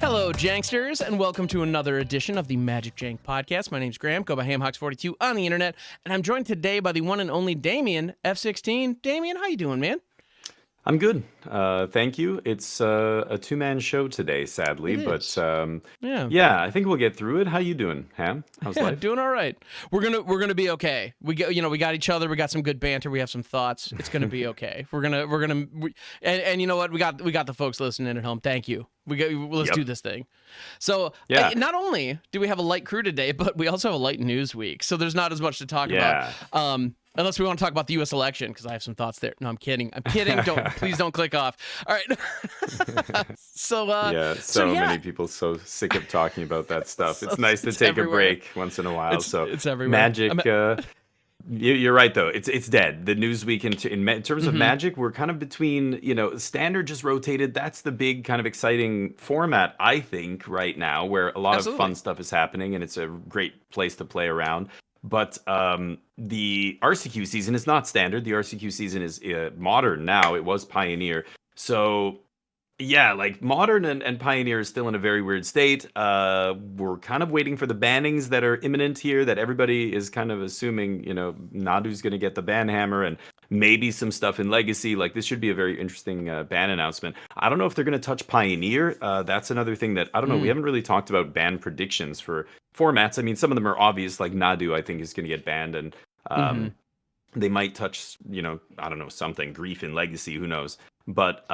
Hello, Janksters, and welcome to another edition of the MagicJank podcast. My name's Graham, go by HamHawks42 on the internet, and I'm joined today by the one and only Damien, F16. Damien, how you doing, man? I'm good. Thank you. It's a two-man show today, sadly, It but is. Yeah. yeah, I think we'll get through it. How you doing, Ham? How's Yeah, life? doing all right. We're gonna be okay. We got each other. We got some good banter. We have some thoughts. It's gonna be okay. And you know what? We got the folks listening at home. Thank you. Let's Yep. do this thing. So Yeah. not only do we have a light crew today, but we also have a light news week. So there's not as much to talk Yeah. about. Unless we want to talk about the U.S. election, because I have some thoughts there. No, I'm kidding. Please don't click off. All right. Yeah, so many people so sick of talking about that stuff. It's nice to take everywhere. a break once in a while. It's everywhere. Magic. You're right though. It's dead. The news week in terms of Magic, we're kind of between. Standard just rotated. That's the big kind of exciting format, I think, right now, where a lot of fun stuff is happening, and it's a great place to play around. But the RCQ season is not standard. The RCQ season is modern now. It was Pioneer. So, yeah, like modern and Pioneer is still in a very weird state. We're kind of waiting for the bannings that are imminent here, that everybody is kind of assuming, Nadu's going to get the ban hammer and maybe some stuff in Legacy. Like, this should be a very interesting ban announcement. I don't know if they're going to touch Pioneer. That's another thing that, I don't know, we haven't really talked about ban predictions for formats. I mean, some of them are obvious, like Nadu, I think, is going to get banned, and they might touch, I don't know, something, Grief in Legacy, who knows. But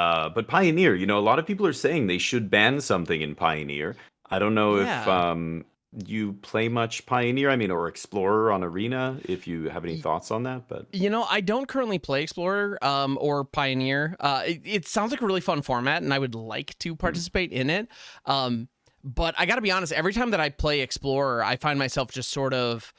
Pioneer, a lot of people are saying they should ban something in Pioneer. I don't know if you play much Pioneer, or Explorer on Arena, if you have any thoughts on that. But I don't currently play Explorer or Pioneer. It sounds like a really fun format, and I would like to participate in it. But I got to be honest, every time that I play Explorer, I find myself just sort of,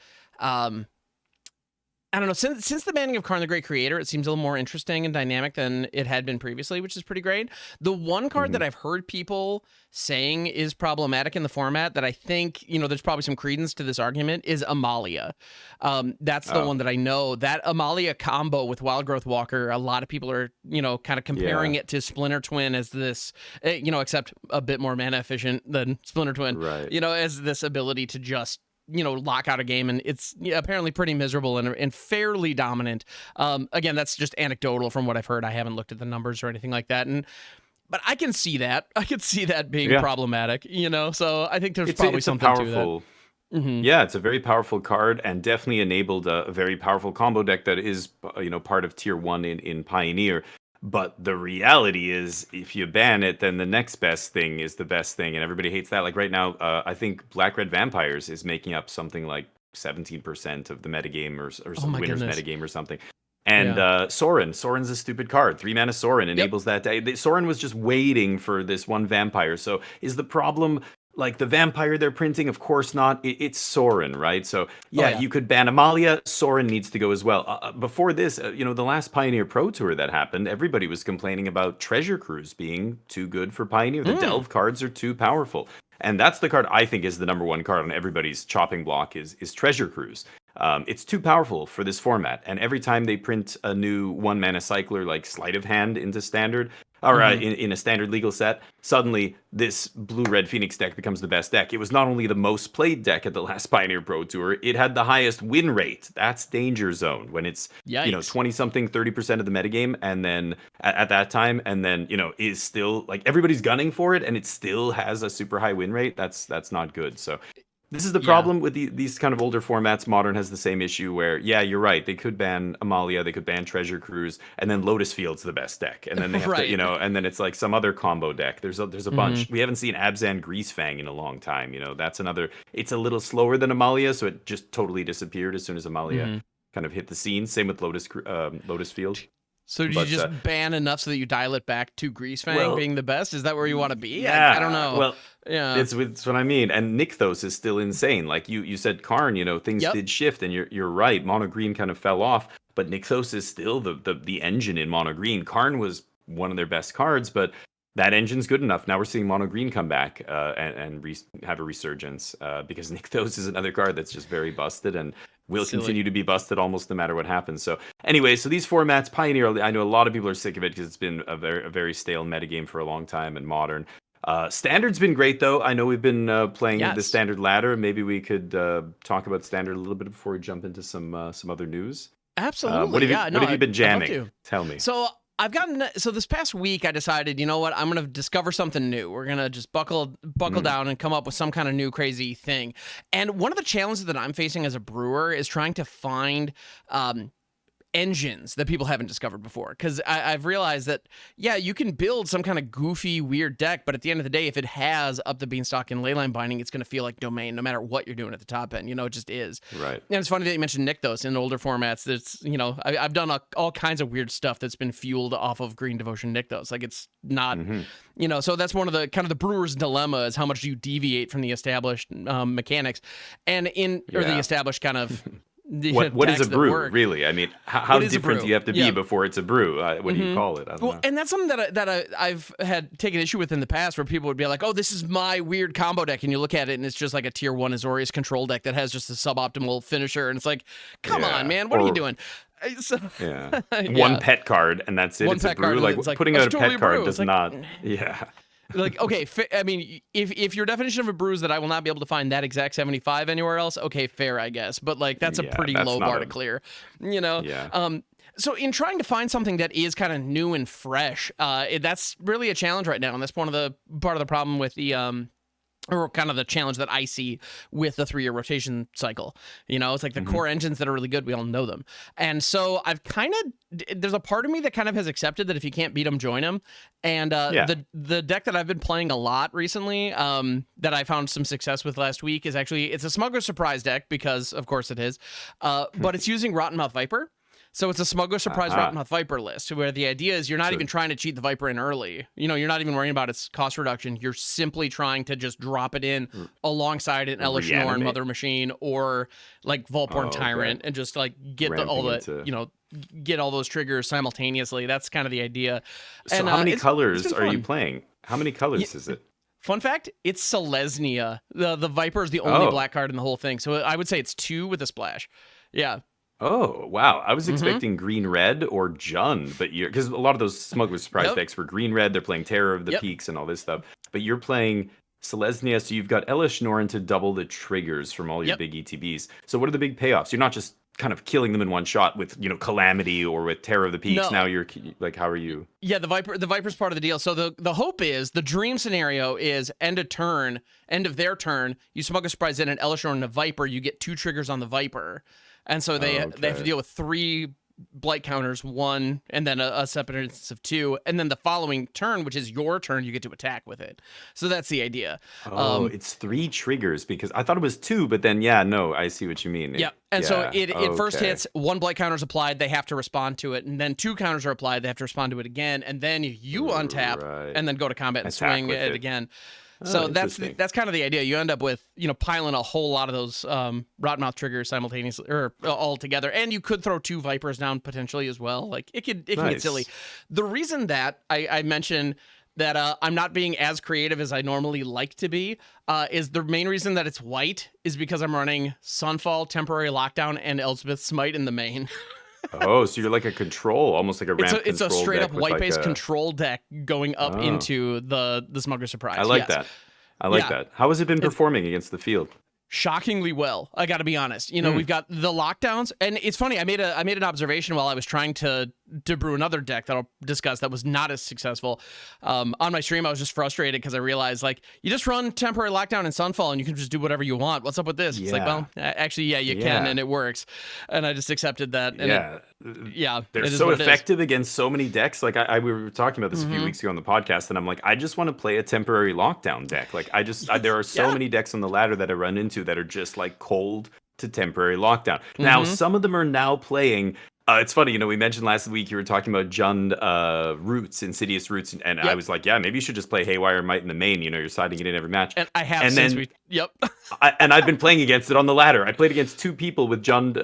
I don't know, since the banning of Karn the Great Creator, it seems a little more interesting and dynamic than it had been previously, which is pretty great. The one card that I've heard people saying is problematic in the format that I think, there's probably some credence to this argument is Amalia. That's the one that I know. That Amalia combo with Wild Growth Walker, a lot of people are, kind of comparing it to Splinter Twin as this, except a bit more mana efficient than Splinter Twin, right. As this ability to just lock out a game, and it's apparently pretty miserable and fairly dominant. Again, that's just anecdotal from what I've heard. I haven't looked at the numbers or anything like that, but I can see that. I could see that being problematic, so I think there's probably something powerful, to that. Yeah, it's a very powerful card, and definitely enabled a very powerful combo deck that is, part of Tier 1 in Pioneer. But the reality is, if you ban it, then the next best thing is the best thing, and everybody hates that. Like right now, I think Black Red Vampires is making up something like 17% of the metagame or some winner's metagame or something. And Sorin's a stupid card. 3-mana Sorin enables that. Sorin was just waiting for this one vampire. So is the problem like the vampire they're printing? Of course not. It's Sorin, right? So you could ban Amalia. Sorin needs to go as well. Before this, the last Pioneer Pro Tour that happened, everybody was complaining about Treasure Cruise being too good for Pioneer. The Delve cards are too powerful. And that's the card I think is the number one card on everybody's chopping block is Treasure Cruise. It's too powerful for this format. And every time they print a new 1-mana cycler like Sleight of Hand into Standard, or in a standard legal set, suddenly this Blue-Red Phoenix deck becomes the best deck. It was not only the most played deck at the last Pioneer Pro Tour, it had the highest win rate. That's danger zone when it's 20-something, 30% of the metagame, and then at that time, and then is still like everybody's gunning for it, and it still has a super high win rate. That's not good. So this is the problem with these kind of older formats. Modern has the same issue where, you're right. They could ban Amalia, they could ban Treasure Cruise, and then Lotus Field's the best deck. And then they have to, and then it's like some other combo deck. There's a bunch. We haven't seen Abzan Greasefang in a long time. That's another. It's a little slower than Amalia, so it just totally disappeared as soon as Amalia kind of hit the scene. Same with Lotus Field. So did you just ban enough so that you dial it back to Greasefang being the best? Is that where you want to be? Yeah. I don't know. Well, it's what I mean. And Nykthos is still insane. Like you said, Karn, things did shift, and you're right. Mono Green kind of fell off, but Nykthos is still the engine in Mono Green. Karn was one of their best cards, but that engine's good enough. Now we're seeing Mono Green come back and have a resurgence because Nykthos is another card that's just very busted and will continue to be busted almost no matter what happens. So anyway, so these formats, Pioneer, I know a lot of people are sick of it because it's been a very stale metagame for a long time, and Modern. Standard's been great, though. I know we've been playing the Yes, standard ladder. Maybe we could talk about standard a little bit before we jump into some other news. absolutely. Yeah, What no, have you been I'd love jamming? to. Tell me. So so this past week I decided, you know what, I'm gonna discover something new. We're gonna just buckle down and come up with some kind of new crazy thing. And one of the challenges that I'm facing as a brewer is trying to find engines that people haven't discovered before, because I've realized that, yeah, you can build some kind of goofy weird deck, but at the end of the day, if it has up the beanstalk and leyline binding, it's going to feel like domain no matter what you're doing at the top end. It just is. Right. And it's funny that you mentioned Nykthos. In older formats, that's, I've done all kinds of weird stuff that's been fueled off of Green Devotion Nykthos. Like, it's not, so that's one of the kind of the brewer's dilemma, is how much do you deviate from the established mechanics and or the established kind of what is a brew, really? I mean, how different do you have to be before it's a brew? What do you call it? I don't know. And that's something that I've had taken issue with in the past, where people would be like, oh, this is my weird combo deck, and you look at it and it's just like a tier 1 Azorius control deck that has just a suboptimal finisher, and it's like, come on, man, what are you doing? So, one pet card and that's it. One it's a pet brew. card, Like putting out a totally pet card does like, not. Yeah. Like, okay, I mean, if your definition of a brew is that I will not be able to find that exact 75 anywhere else, okay, fair, I guess. But like, that's a pretty low bar to clear, Yeah. So in trying to find something that is kind of new and fresh, that's really a challenge right now, and that's part of the problem with the or kind of the challenge that I see with the 3-year rotation cycle. It's like the core engines that are really good, we all know them. And so I've there's a part of me that kind of has accepted that if you can't beat them, join them. And the deck that I've been playing a lot recently, that I found some success with last week, is it's a Smuggler Surprise deck, because of course it is, but it's using Rottenmouth Viper. So it's a Smuggler Surprise Rottenmouth Viper list, where the idea is you're not even trying to cheat the Viper in early. You're not even worrying about its cost reduction. You're simply trying to just drop it in alongside an Elish Norn Mother Machine, or like Voltborn Tyrant, and just like get get all those triggers simultaneously. That's kind of the idea. So and, how many colors are you playing? How many colors is it? Fun fact, it's Selesnya. The Viper is the only black card in the whole thing. So I would say it's 2 with a splash. Yeah. Oh, wow. I was expecting green-red or Jund, but because a lot of those Smuggler Surprise decks were green-red. They're playing Terror of the Peaks and all this stuff. But you're playing Selesnya, so you've got Elish Norn to double the triggers from all your big ETBs. So what are the big payoffs? You're not just kind of killing them in one shot with, Calamity or with Terror of the Peaks. No. Now you're like, how are you? Yeah, the Viper's part of the deal. So the hope is, the dream scenario is end of their turn, you Smuggler Surprise in an Elish Norn and a Viper, you get 2 triggers on the Viper. And so they have to deal with 3 blight counters, 1, and then a separate instance of 2, and then the following turn, which is your turn, you get to attack with it. So that's the idea. It's 3 triggers, because I thought it was 2, but then I see what you mean. So it first hits, 1 blight counter is applied, they have to respond to it, and then 2 counters are applied, they have to respond to it again, and then you untap and then go to combat and swing it again. So that's kind of the idea. You end up with piling a whole lot of those Rottenmouth triggers simultaneously or all together, and you could throw 2 Vipers down potentially as well. Like it can get silly. The reason that I mention that I'm not being as creative as I normally like to be is the main reason that it's white is because I'm running Sunfall, Temporary Lockdown, and Elspeth's Smite in the main. Oh, so you're like a control, almost like a ramp control. It's a straight up white-based control deck going up into the Smuggler Surprise. I like that. I like that. How has it been performing against the field? Shockingly well, I got to be honest. We've got the lockdowns, and it's funny. I made an observation while I was trying to brew another deck that I'll discuss that was not as successful. On my stream, I was just frustrated because I realized, like, you just run Temporary Lockdown and Sunfall, and you can just do whatever you want. What's up with this? It's like, well, actually, you can, and it works. And I just accepted that. And they're so effective against so many decks. Like we were talking about this a few weeks ago on the podcast, and I'm like, I just want to play a Temporary Lockdown deck. Like there are so many decks on the ladder that I run into that are just like cold to Temporary Lockdown. Now, some of them are now playing. It's funny, we mentioned last week you were talking about Jund Roots, Insidious Roots, and I was like, maybe you should just play Haywire Might in the main. You're siding it in every match. And I have and I've been playing against it on the ladder. I played against 2 people with Jund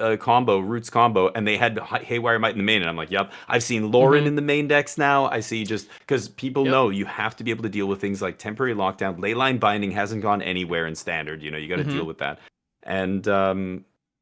Roots combo, and they had Haywire Might in the main, and I'm like, I've seen Lauren in the main decks now. I see, just because people know you have to be able to deal with things like Temporary Lockdown. Leyline Binding hasn't gone anywhere in Standard. You got to deal with that. And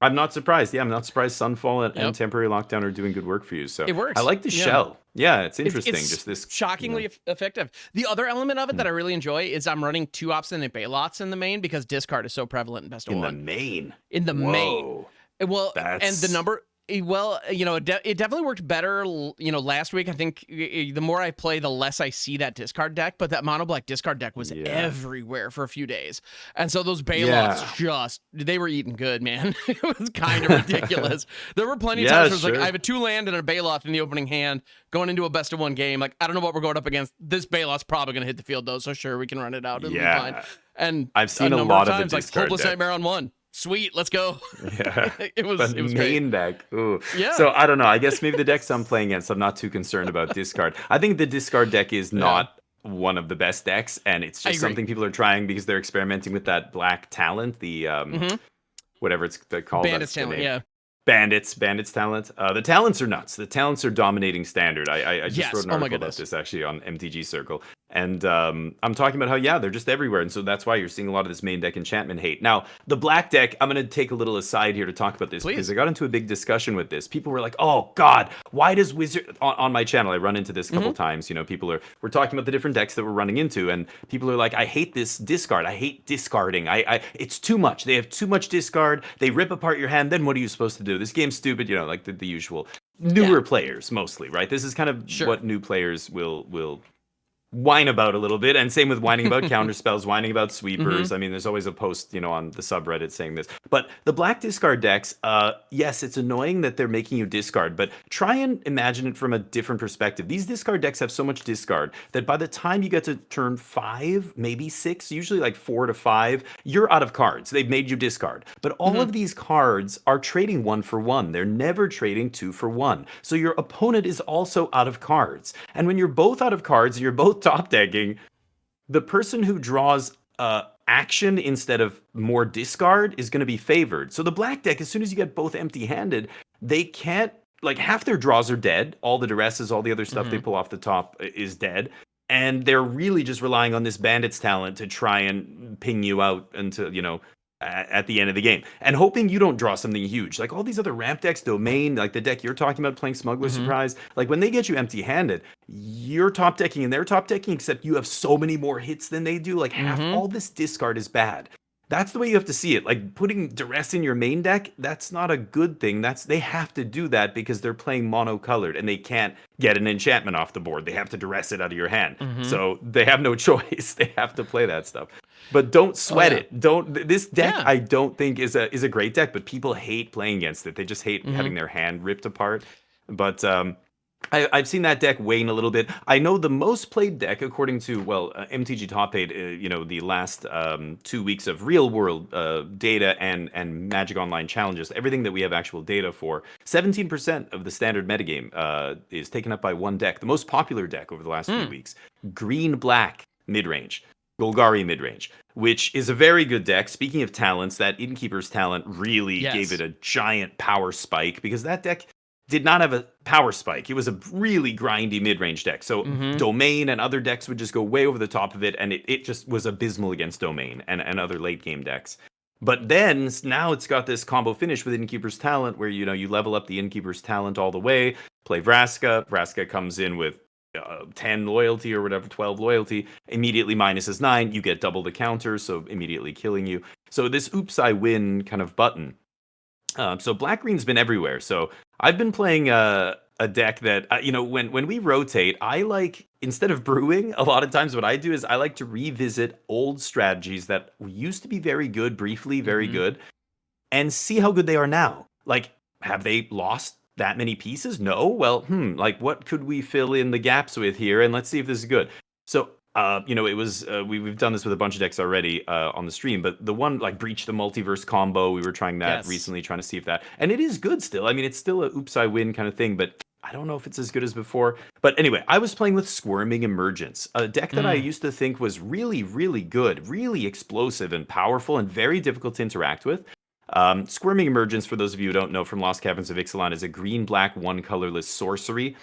I'm not surprised. I'm not surprised Sunfall and Temporary Lockdown are doing good work for you. So it works. I like the shell. Yeah, it's It's interesting. it's Just this, shockingly effective. The other element of it that I really enjoy is I'm running 2 obstinate Balots in the main because discard is so prevalent in best of in the one. main. In the main. Whoa, Well, and the that's number, well, it definitely worked better, last week. I think the more I play, the less I see that discard deck, but that mono black discard deck was yeah, everywhere for a few days. And so those Balots yeah, they were eating good, man. It was kind of ridiculous. There were plenty of times yeah, where it's like, I sure. have a 2-land and a Balot in the opening hand going into a best of one game. Like, I don't know what we're going up against. This Balot's probably going to hit the field, though, so sure, we can run it out. It'll be fine. Yeah, And I've a seen a number of lot of the times, like, discard Hopeless decks. Nightmare on 1. Sweet, let's go. Yeah. It was But great. main deck. Ooh. Yeah. So I don't know. I guess maybe the decks I'm playing against, I'm not too concerned about discard. I think the discard deck is Yeah. not one of the best decks, and it's I just agree. something people are trying because they're experimenting with that black talent, the whatever it's called. Bandits That's the talent, name. yeah. Bandits talent. The talents are nuts. The talents are dominating standard. I just Yes. wrote an Oh my article about goodness. this actually on MTG Circle, and I'm talking about how they're just everywhere, and so that's why you're seeing a lot of this main deck enchantment hate. Now the black deck, I'm gonna take a little aside here to talk about this because Please. I got into a big discussion with this. People were like, "Oh God, why does Wizard on my channel?" I run into this a couple times. People we're talking about the different decks that we're running into, and people are like, "I hate this discard. I hate discarding. I it's too much. They have too much discard. They rip apart your hand. Then what are you supposed to do? This game's stupid." Like the usual newer players mostly, right? This is kind of what new players will whine about a little bit, and same with whining about counter spells, whining about sweepers. I mean, there's always a post on the subreddit saying this. But the black discard decks, yes, it's annoying that they're making you discard, but try and imagine it from a different perspective. These discard decks have so much discard that by the time you get to turn 5, maybe 6, usually like 4 to 5, you're out of cards. They've made you discard. But all of these cards are trading 1 for 1. They're never trading 2 for 1. So your opponent is also out of cards. And when you're both out of cards, you're both top decking, the person who draws action instead of more discard is going to be favored. So the black deck, as soon as you get both empty-handed, they can't, like, half their draws are dead. All the duresses, all the other stuff they pull off the top is dead. And they're really just relying on this bandits talent to try and ping you out until, at the end of the game, and hoping you don't draw something huge. Like all these other ramp decks, Domain, like the deck you're talking about playing Smuggler Surprise, like when they get you empty-handed, you're top decking and they're top decking, except you have so many more hits than they do. Like half all this discard is bad. That's the way you have to see it. Like putting duress in your main deck, that's not a good thing. They have to do that because they're playing monocolored and they can't get an enchantment off the board. They have to duress it out of your hand. So they have no choice. They have to play that stuff. But don't sweat it. This deck I don't think is a great deck, but people hate playing against it. They just hate having their hand ripped apart. But I've seen that deck wane a little bit. I know the most played deck, according to MTG Top 8, the last 2 weeks of real world data and Magic Online challenges, everything that we have actual data for, 17% of the standard metagame is taken up by one deck. The most popular deck over the last few weeks, green black midrange. Golgari midrange, which is a very good deck. Speaking of talents, that Innkeeper's talent really gave it a giant power spike because that deck did not have a power spike. It was a really grindy mid-range deck. So Domain and other decks would just go way over the top of it, and it just was abysmal against Domain and other late-game decks. But then, now it's got this combo finish with Innkeeper's Talent where, you level up the Innkeeper's Talent all the way, play Vraska. Vraska comes in with 10 loyalty or whatever, 12 loyalty, immediately minuses 9, you get double the counter, so immediately killing you. So this oops, I win kind of button. So black-green's been everywhere. So I've been playing a deck that, when we rotate, I like, instead of brewing, a lot of times what I do is I like to revisit old strategies that used to be very good, briefly very good, and see how good they are now. Like, have they lost that many pieces? No. Well, like what could we fill in the gaps with here? And let's see if this is good. So, it was we've done this with a bunch of decks already on the stream, but the one like Breach the Multiverse combo, we were trying that recently, trying to see if that, and it is good still. I mean, it's still a oops I win kind of thing, but I don't know if it's as good as before. But anyway, I was playing with Squirming Emergence, a deck that I used to think was really, really good, really explosive and powerful and very difficult to interact with. Squirming Emergence, for those of you who don't know, from Lost Caverns of Ixalan, is a green-black, one-colorless sorcery.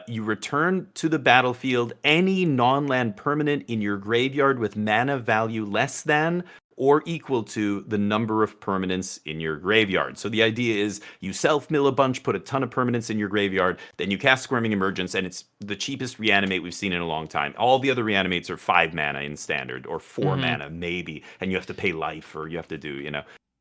You return to the battlefield any non-land permanent in your graveyard with mana value less than or equal to the number of permanents in your graveyard. So the idea is you self-mill a bunch, put a ton of permanents in your graveyard, then you cast Squirming Emergence, and it's the cheapest reanimate we've seen in a long time. All the other reanimates are 5 mana in standard, or 4 mana maybe, and you have to pay life, or you have to do,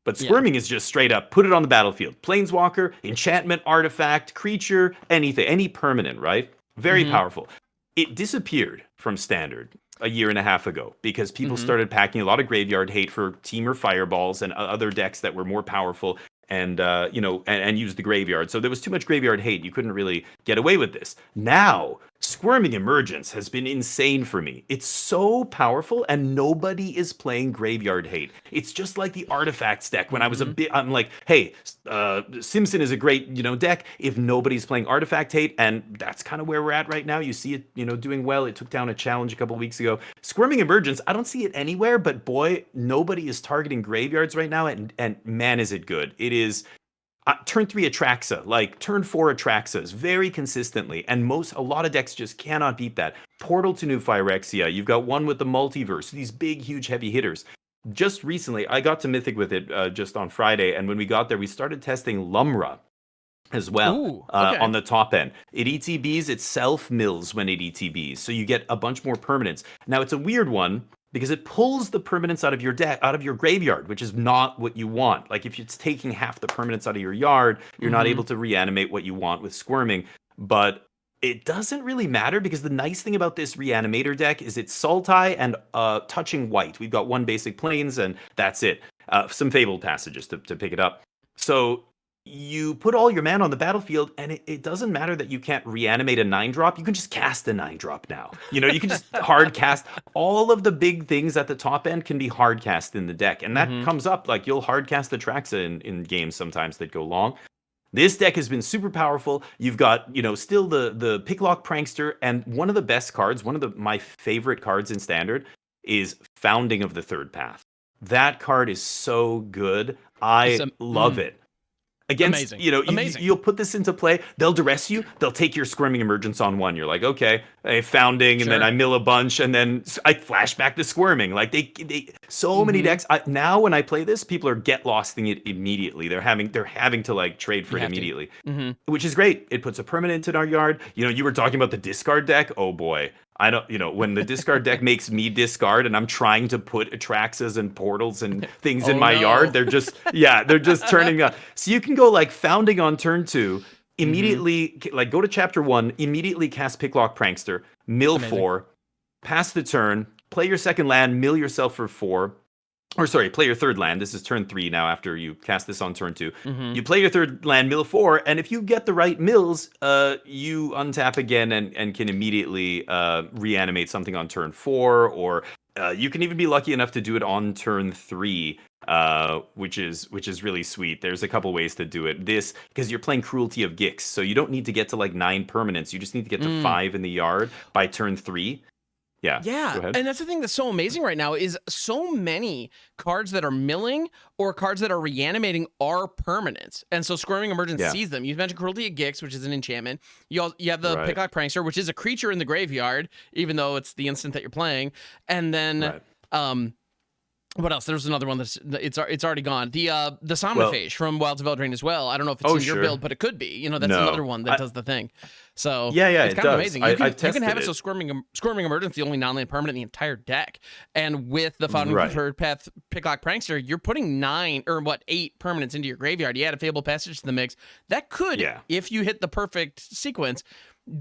But Squirming is just straight up, put it on the battlefield. Planeswalker, enchantment, artifact, creature, anything, any permanent, right? Very powerful. It disappeared from standard a year and a half ago because people started packing a lot of graveyard hate for Teamer Fireballs and other decks that were more powerful and and use the graveyard. So there was too much graveyard hate. You couldn't really get away with this. Now, Squirming Emergence has been insane for me. It's so powerful and nobody is playing graveyard hate. It's just like the artifacts deck when I was I'm like, hey, Simpson is a great, deck if nobody's playing artifact hate, and that's kind of where we're at right now. You see it, doing well. It took down a challenge a couple of weeks ago. Squirming Emergence, I don't see it anywhere, but boy, nobody is targeting graveyards right now, and man, is it good. It is turn 3 Atraxa, like turn 4 Atraxas very consistently, and a lot of decks just cannot beat that. Portal to New Phyrexia, you've got one with the multiverse, these big, huge, heavy hitters. Just recently, I got to Mythic with it just on Friday, and when we got there, we started testing Lumra as well. On the top end. It ETBs, it self-mills when it ETBs, so you get a bunch more permanents. Now, it's a weird one, because it pulls the permanents out of your deck, out of your graveyard, which is not what you want. Like if it's taking half the permanents out of your yard, you're not able to reanimate what you want with Squirming. But it doesn't really matter because the nice thing about this reanimator deck is it's Sultai and touching white. We've got one basic planes and that's it. Some Fabled Passages to pick it up. So you put all your mana on the battlefield, and it doesn't matter that you can't reanimate a 9-drop. You can just cast a 9-drop now. You can just hard cast. All of the big things at the top end can be hard cast in the deck. And that comes up, like you'll hard cast the Traxa in games sometimes that go long. This deck has been super powerful. You've got, still the Picklock Prankster, and one of the best cards, my favorite cards in Standard, is Founding of the Third Path. That card is so good. I love it. Against, Amazing. You'll put this into play. They'll duress you. They'll take your Squirming Emergence on 1. You're like, okay, I Founding, and then I mill a bunch, and then I flash back to Squirming. Like they so many decks. Now when I play this, people are get losting it immediately. They're having to like trade for it immediately, which is great. It puts a permanent in our yard. You were talking about the discard deck. Oh boy. I don't, when the discard deck makes me discard and I'm trying to put Atraxas and portals and things in my yard, they're just turning up. So you can go like Founding on turn 2, immediately, like go to chapter 1, immediately cast Picklock Prankster, mill 4, pass the turn, play your second land, mill yourself for 4. Or sorry, play your third land. This is turn 3 now after you cast this on turn 2. You play your third land, mill 4, and if you get the right mills, you untap again and can immediately reanimate something on turn 4, or you can even be lucky enough to do it on turn 3, which is really sweet. There's a couple ways to do it. Because you're playing Cruelty of Gix, so you don't need to get to like 9 permanents. You just need to get to 5 in the yard by turn 3. Yeah, and that's the thing that's so amazing right now is so many cards that are milling or cards that are reanimating are permanents, and so Squirming Emergence sees them. You mentioned Cruelty of Gix, which is an enchantment. You have the Picklock Prankster, which is a creature in the graveyard, even though it's the instant that you're playing, and then what else? There's another one it's already gone. The Somnophage from Wilds of Eldraine as well. I don't know if it's in your build, but it could be. That's another one that does the thing. So it's kind of amazing. You can have it so Squirming Emergence, the only non-land permanent in the entire deck, and with the Founding Third Path Picklock Prankster, you're putting 8 permanents into your graveyard. You add a Fabled Passage to the mix. That could, if you hit the perfect sequence,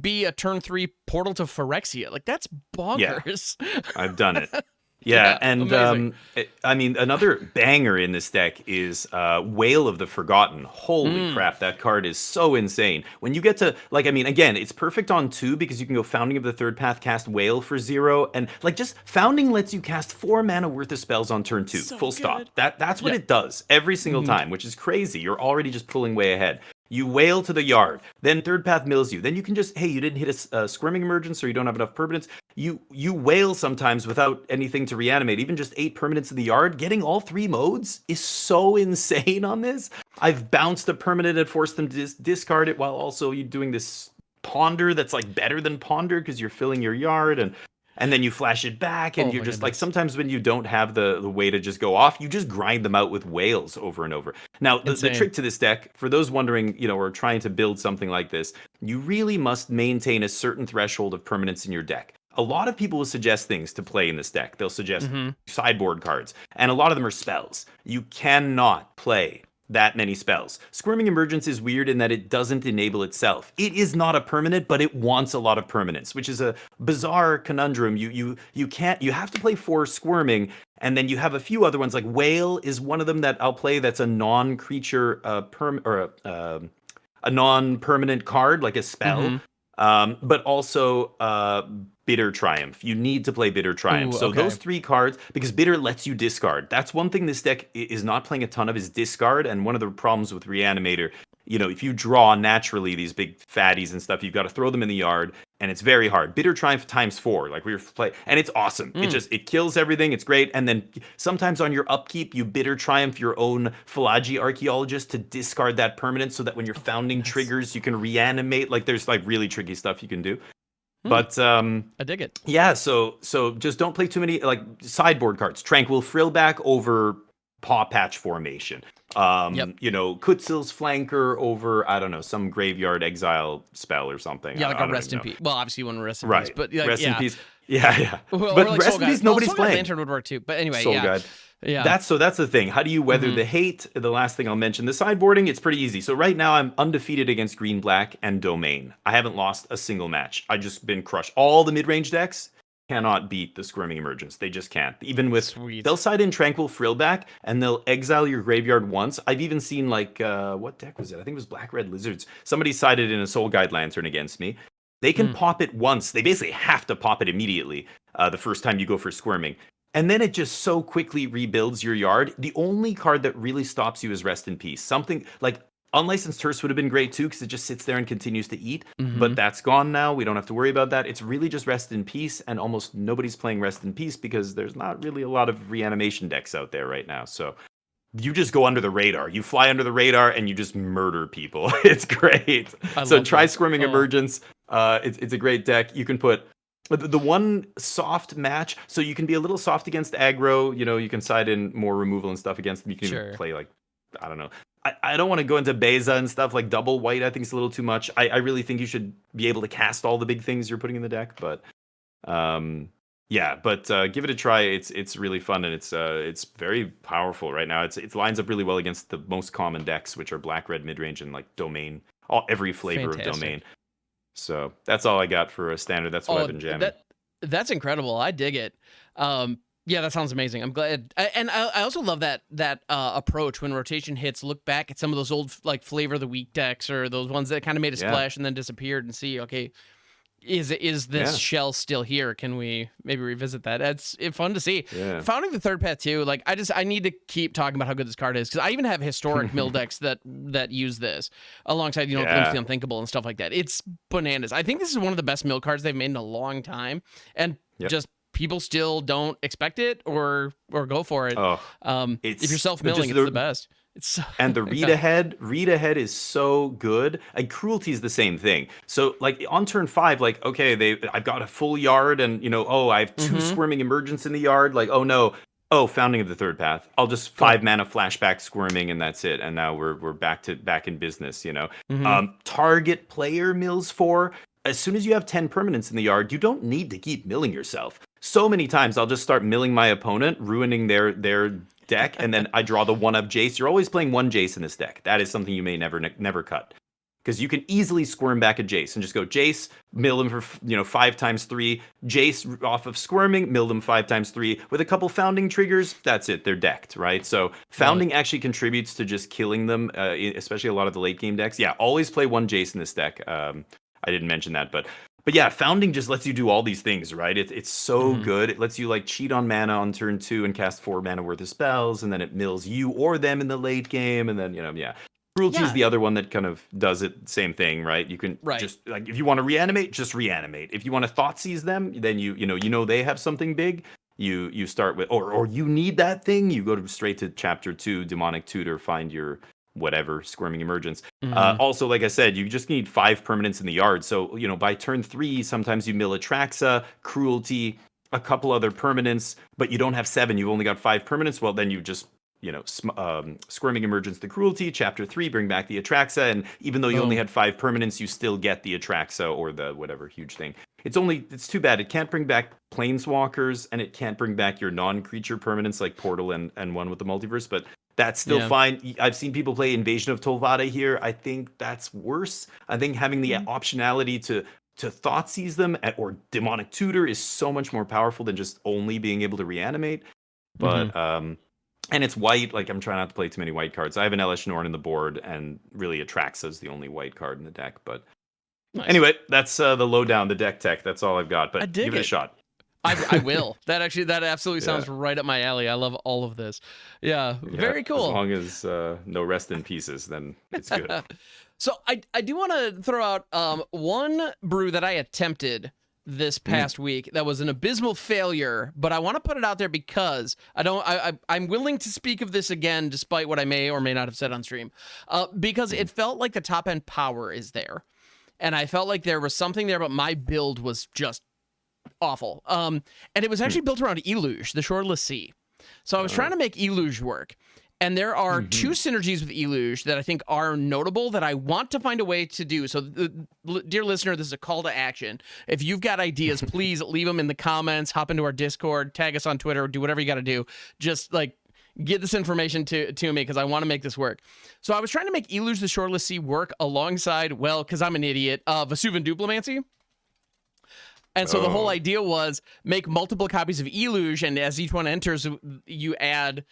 be a turn 3 Portal to Phyrexia. Like that's bonkers. Yeah, I've done it. Yeah, and another banger in this deck is Wail of the Forgotten. Holy crap, that card is so insane. When you get to, again, it's perfect on 2 because you can go Founding of the Third Path, cast Wail for 0, and just Founding lets you cast 4 mana worth of spells on turn 2, full stop. That's what it does every single time, which is crazy. You're already just pulling way ahead. You wail to the yard, then Third Path mills you. Then you can just, you didn't hit a Squirming Emergence or you don't have enough permanents. You wail sometimes without anything to reanimate. Even just 8 permanents in the yard, getting all 3 modes is so insane on this. I've bounced a permanent and forced them to discard it while also you doing this Ponder that's like better than Ponder because you're filling your yard. And and then you flash it back, and Oh you're my just like, goodness. sometimes when you don't have the way to just go off, you just grind them out with whales over and over. Now, the Insane. trick to this deck, for those wondering, or trying to build something like this, you really must maintain a certain threshold of permanence in your deck. A lot of people will suggest things to play in this deck. They'll suggest Mm-hmm. sideboard cards, and a lot of them are spells. You cannot play that many spells. Squirming Emergence is weird in that it doesn't enable itself. It is not a permanent, but it wants a lot of permanence, which is a bizarre conundrum. You have to play 4 Squirming, and then you have a few other ones, like Whale is one of them that I'll play. That's a non-creature a non-permanent card, like a spell. Mm-hmm. But also Bitter Triumph. You need to play Bitter Triumph. Ooh, So okay. those 3 cards, because Bitter lets you discard. That's one thing this deck is not playing a ton of, is discard. And one of the problems with Reanimator, if you draw naturally these big fatties and stuff, you've got to throw them in the yard, and it's very hard. Bitter Triumph times 4, like we were playing, and it's awesome. It kills everything. It's great. And then sometimes on your upkeep, you Bitter Triumph your own Philagi Archaeologist to discard that permanent, so that when your founding Goodness. triggers, you can reanimate. Like, there's like really tricky stuff you can do. But I dig it. yeah, so just don't play too many like sideboard cards. Tranquil Frillback over Paw Patch Formation. Yep. Kutzil's Flanker over, I don't know, some Graveyard Exile spell or something. Yeah, I like don't a rest even in know. peace. Well, obviously you want to rest in peace, Right. but like, Rest in yeah. peace. Yeah. Or But like Rest Soul in Guide. Peace, nobody's Soul Guide playing. Lantern would work too. But anyway, Soul yeah. Guide. Yeah. That's the thing. How do you weather the hate? The last thing I'll mention, the sideboarding, it's pretty easy. So right now I'm undefeated against Green, Black, and Domain. I haven't lost a single match. I've just been crushed. All the mid-range decks cannot beat the Squirming Emergence. They just can't. Even with, Sweet. they'll side in Tranquil Frillback, and they'll exile your graveyard once. I've even seen like, what deck was it? I think it was Black Red Lizards. Somebody sided in a Soul Guide Lantern against me. They can pop it once. They basically have to pop it immediately the first time you go for Squirming. And then it just so quickly rebuilds your yard. The only card that really stops you is Rest in Peace. Something like Unlicensed Hearse would have been great too, because it just sits there and continues to eat. But that's gone now. We don't have to worry about that. It's really just Rest in Peace, and almost nobody's playing Rest in Peace because there's not really a lot of reanimation decks out there right now. So you just go under the radar. You fly under the radar and you just murder people. It's great. So love try this. Squirming Oh. Emergence. It's a great deck. You can put the one soft match, so you can be a little soft against aggro. You can side in more removal and stuff against them. You can even play like, I don't know. I don't want to go into Beza and stuff like double white. I think it's a little too much. I really think you should be able to cast all the big things you're putting in the deck. But give it a try. It's really fun, and it's very powerful right now. It lines up really well against the most common decks, which are Black, Red, Midrange, and like Domain. Every flavor of Domain. So that's all I got for a standard. That's what I've been jamming. That's incredible. I dig it. Yeah, that sounds amazing. I'm glad, and I also love that approach when rotation hits. Look back at some of those old like flavor of the week decks, or those ones that kind of made a splash and then disappeared, and see, okay, is this shell still here? Can we maybe revisit that? It's fun to see. Yeah. Founding the Third Path too. Like I need to keep talking about how good this card is, because I even have historic mill decks that use this alongside Glimpse the Unthinkable and stuff like that. It's bananas. I think this is one of the best mill cards they've made in a long time, and just people still don't expect it or go for it. If you're self-milling, it's the best. And the read ahead is so good. Like Cruelty is the same thing. So like on turn 5, like, okay, I've got a full yard, and I have 2 Squirming Emergence in the yard. Like, oh no, Founding of the Third Path. I'll just 5 mana flashback Squirming, and that's it. And now we're back in business. Target player mills 4. As soon as you have 10 permanents in the yard, you don't need to keep milling yourself. So many times I'll just start milling my opponent, ruining their deck, and then I draw the 1-up Jace. You're always playing 1 Jace in this deck. That is something you may never cut. Because you can easily squirm back a Jace and just go Jace, mill him for 5 times 3, Jace off of Squirming, mill them 5 times 3 with a couple Founding triggers. That's it, they're decked, right? So Founding actually contributes to just killing them, especially a lot of the late game decks. Yeah, always play 1 Jace in this deck. I didn't mention that, but yeah, Founding just lets you do all these things, right? It's so good. It lets you like cheat on mana on turn 2 and cast 4 mana worth of spells, and then it mills you or them in the late game, and then Cruelty is the other one that kind of does it, same thing, right? You can just like, if you want to reanimate, just reanimate. If you want to thought seize them, then you know they have something big. You start with, or you need that thing, you go straight to chapter 2, Demonic Tutor, find your whatever, Squirming Emergence. Mhm. Also, like I said, you just need 5 permanents in the yard. So, by turn 3, sometimes you mill Atraxa, Cruelty, a couple other permanents, but you don't have 7. You've only got 5 permanents. Well, then you just, Squirming Emergence the Cruelty, Chapter 3, bring back the Atraxa. And even though you only Boom. had 5 permanents, you still get the Atraxa or the whatever huge thing. It's too bad. It can't bring back Planeswalkers, and it can't bring back your non-creature permanents like Portal and one with the Multiverse, but that's still Yeah. fine. I've seen people play Invasion of Tolvada here. I think that's worse. I think having the optionality to Thoughtseize them or Demonic Tutor is so much more powerful than just only being able to reanimate. Mhm. But and it's white. Like, I'm trying not to play too many white cards. I have an Elesh Norn in the board, and really Atraxa is the only white card in the deck. But Nice. anyway, that's the lowdown, the deck tech. That's all I've got. I But dig give it a it. shot. I will. That absolutely sounds Yeah. right up my alley. I love all of this. Yeah, Yeah, very as cool. long as no rest in pieces, then it's good. So I do want to throw out one brew that I attempted this past week that was an abysmal failure, but I want to put it out there because I'm willing to speak of this again, despite what I may or may not have said on stream, because it felt like the top end power is there, and I felt like there was something there, but my build was just awful. And it was actually built around Eluge, the Shoreless Sea. So I was trying to make Eluge work. And there are 2 synergies with Eluge that I think are notable that I want to find a way to do. So, dear listener, this is a call to action. If you've got ideas, please leave them in the comments, hop into our Discord, tag us on Twitter, do whatever you got to do. Just like get this information to me because I want to make this work. So I was trying to make Eluge the Shoreless Sea work alongside, well, because I'm an idiot, Vesuvan Duplimancy. And so the whole idea was make multiple copies of Eluge, and as each one enters, you add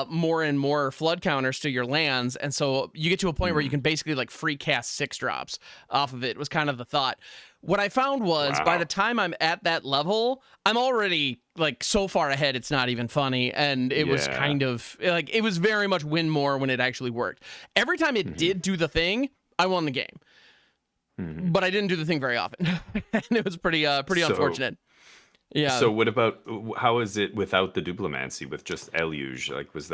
more and more flood counters to your lands. And so you get to a point where you can basically like free cast 6-drops off of it, was kind of the thought. What I found was by the time I'm at that level, I'm already like so far ahead, it's not even funny. And it was kind of like, it was very much win more when it actually worked. Every time it did do the thing, I won the game. But I didn't do the thing very often, and it was pretty unfortunate. Yeah. So what about, how is it without the Duplimancy, with just Eluge? Like, was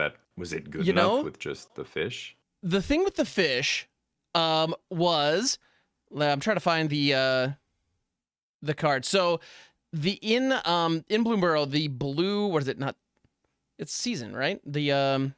it good enough with just the fish? The thing with the fish was, I'm trying to find the card. So the in Bloomburrow, the blue, what is it? Not, it's season, right? The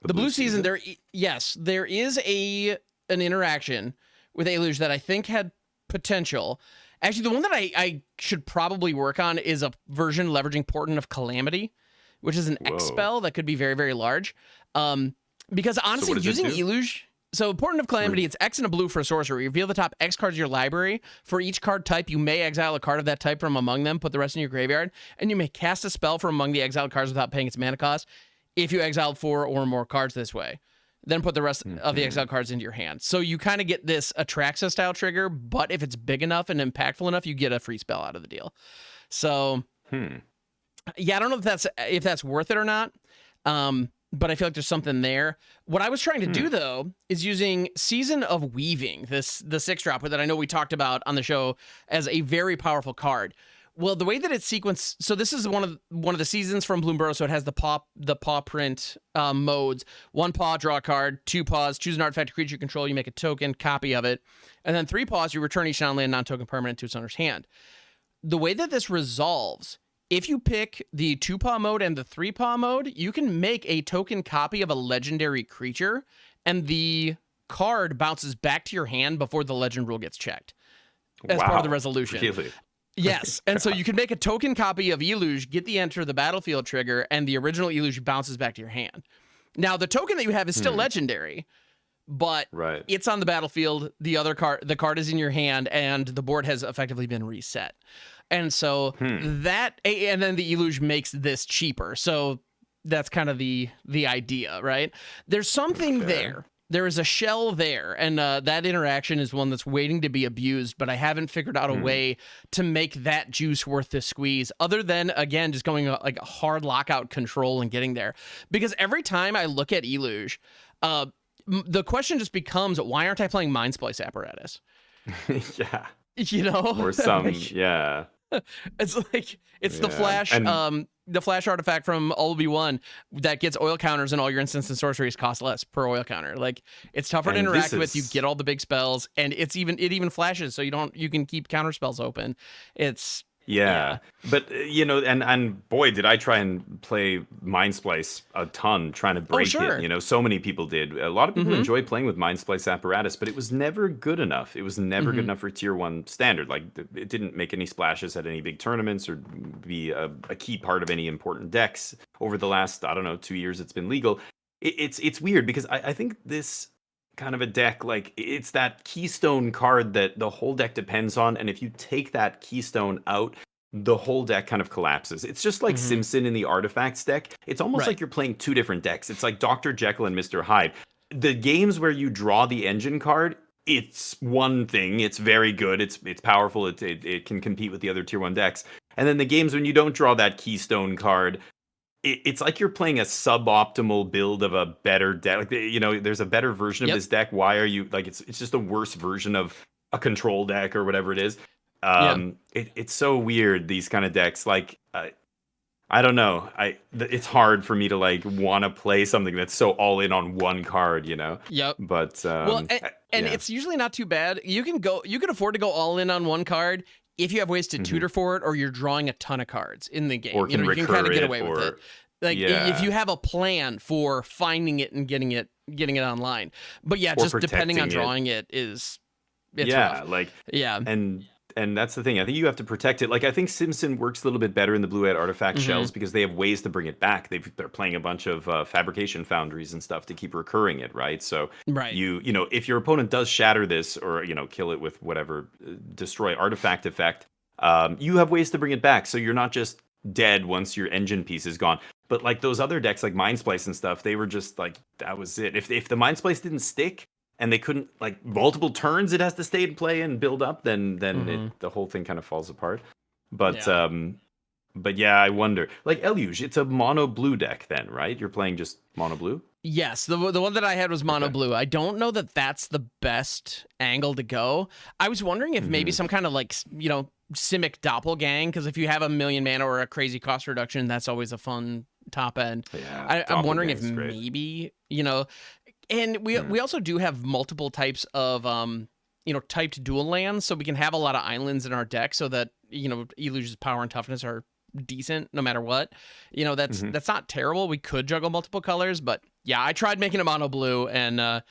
blue season. There is an interaction with Eluge that I think had potential. Actually, the one that I should probably work on is a version leveraging Portent of Calamity, which is an X spell that could be very, very large. Because honestly, using Eluge, so Portent of Calamity, it's X and a blue for a sorcerer. You reveal the top X cards of your library. For each card type, you may exile a card of that type from among them, put the rest in your graveyard, and you may cast a spell from among the exiled cards without paying its mana cost if you exiled 4 or more cards this way. Then put the rest of the exiled cards into your hand. So you kind of get this Atraxa style trigger, but if it's big enough and impactful enough, you get a free spell out of the deal. So yeah, I don't know if that's worth it or not. But I feel like there's something there. What I was trying to do though is using Season of Weaving, the 6-drop that I know we talked about on the show as a very powerful card. Well, the way that it's sequenced, so this is one of the seasons from Bloomburrow, so it has the paw print modes. 1 paw, draw a card. 2 paws, choose an artifact or creature you control, you make a token, copy of it. And then 3 paws, you return each non-land, non-token permanent to its owner's hand. The way that this resolves, if you pick the 2-paw mode and the 3-paw mode, you can make a token copy of a legendary creature, and the card bounces back to your hand before the legend rule gets checked as part of the resolution. Really? Yes, and so you can make a token copy of Eluge, get the enter the battlefield trigger, and the original Eluge bounces back to your hand. Now, the token that you have is still legendary, but it's on the battlefield. The card is in your hand, and the board has effectively been reset. And so and then the Eluge makes this cheaper. So that's kind of the idea, right? There's something there. There is a shell there, and that interaction is one that's waiting to be abused, but I haven't figured out a way to make that juice worth the squeeze, other than, again, just going like a hard lockout control and getting there. Because every time I look at Eluge, the question just becomes, why aren't I playing Mind Splice Apparatus? Yeah. You know? Or some, yeah. It's like it's Yeah. And the flash artifact from LB1 that gets oil counters, and all your instants and sorceries cost less per oil counter. Like, it's tougher to this interact with. You is get all the big spells, and it even flashes, so you can keep counter spells open. It's Yeah, yeah. but and boy, did I try and play Mind Splice a ton, trying to Oh, break it. sure. So many people did. A lot of people Mm-hmm. enjoy playing with Mind Splice apparatus, but it was never good enough. It was never good Mm-hmm. enough for tier one standard. Like it didn't make any splashes at any big tournaments or be a key part of any important decks over the last, I don't know, 2 years. It's been legal. It's weird because I think this kind of a deck, like it's that keystone card that the whole deck depends on, and if you take that keystone out, the whole deck kind of collapses. It's just like Mm-hmm. Simpson in the artifacts deck. It's almost Right. like you're playing two different decks. It's like Dr. Jekyll and Mr. Hyde. The games where you draw the engine card, it's one thing. It's very good. It's powerful. It can compete with the other tier one decks. And then the games when you don't draw that keystone card, it's like you're playing a suboptimal build of a better deck. Like, there's a better version of Yep. this deck. Why are you like? It's just a worse version of a control deck or whatever it is. Yeah. It's so weird, these kind of decks. Like, I don't know. It's hard for me to like want to play something that's so all in on one card. Yep. But Well, and yeah. it's usually not too bad. You can afford to go all in on one card if you have ways to Mhm. tutor for it, or you're drawing a ton of cards in the game. Or can You can kind recur of get it, away with it. or Like, if yeah, you have a plan for finding it and getting it online. But yeah, or just depending on protecting it. drawing it's rough. Yeah, like Yeah. and that's the thing. I think you have to protect it. Like I think Simpson works a little bit better in the blue-eyed artifact Hmm. shells because they have ways to bring it back. They're playing a bunch of fabrication foundries and stuff to keep recurring it, right? So Right. if your opponent does shatter this or kill it with whatever destroy artifact effect, you have ways to bring it back. So you're not just dead once your engine piece is gone. But like those other decks like Mind Splice and stuff, they were just like that was it. If the Mind Splice didn't stick and they couldn't like multiple turns it has to stay in play and build up, then Hmm. the whole thing kind of falls apart. But Yeah. yeah, I wonder. Like Eluge, it's a mono blue deck then, right? You're playing just mono blue? Yes, the one that I had was mono Okay. blue. I don't know that that's the best angle to go. I was wondering if maybe Hmm. some kind of like Simic doppelgang, because if you have a million mana or a crazy cost reduction, that's always a fun top end. Yeah, I'm wondering if Doppelgang's great. maybe and Hmm. we also do have multiple types of typed dual lands, so we can have a lot of islands in our deck, so that Eluge's power and toughness are decent no matter what. Hmm. That's not terrible. We could juggle multiple colors, but yeah, I tried making a mono blue, and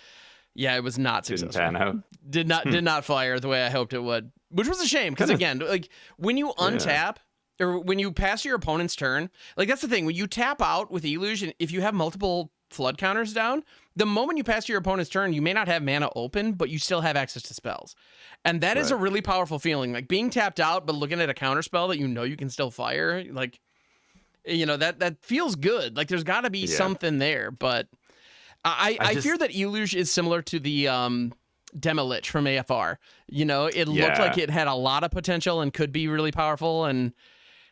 yeah, it was not Didn't successful. pan out. Did not fire the way I hoped it would, which was a shame because Kind of. again, like when you Yeah. untap or when you pass your opponent's turn, like that's the thing. When you tap out with Illusion, if you have multiple flood counters down, the moment you pass your opponent's turn, you may not have mana open, but you still have access to spells. And that is a Right. really powerful feeling. Like being tapped out, but looking at a counter spell that you can still fire, like that feels good. Like there's gotta be Yeah. something there. But I I fear just that Eluge is similar to the Demolich from AFR. It looked like yeah. it had a lot of potential and could be really powerful. And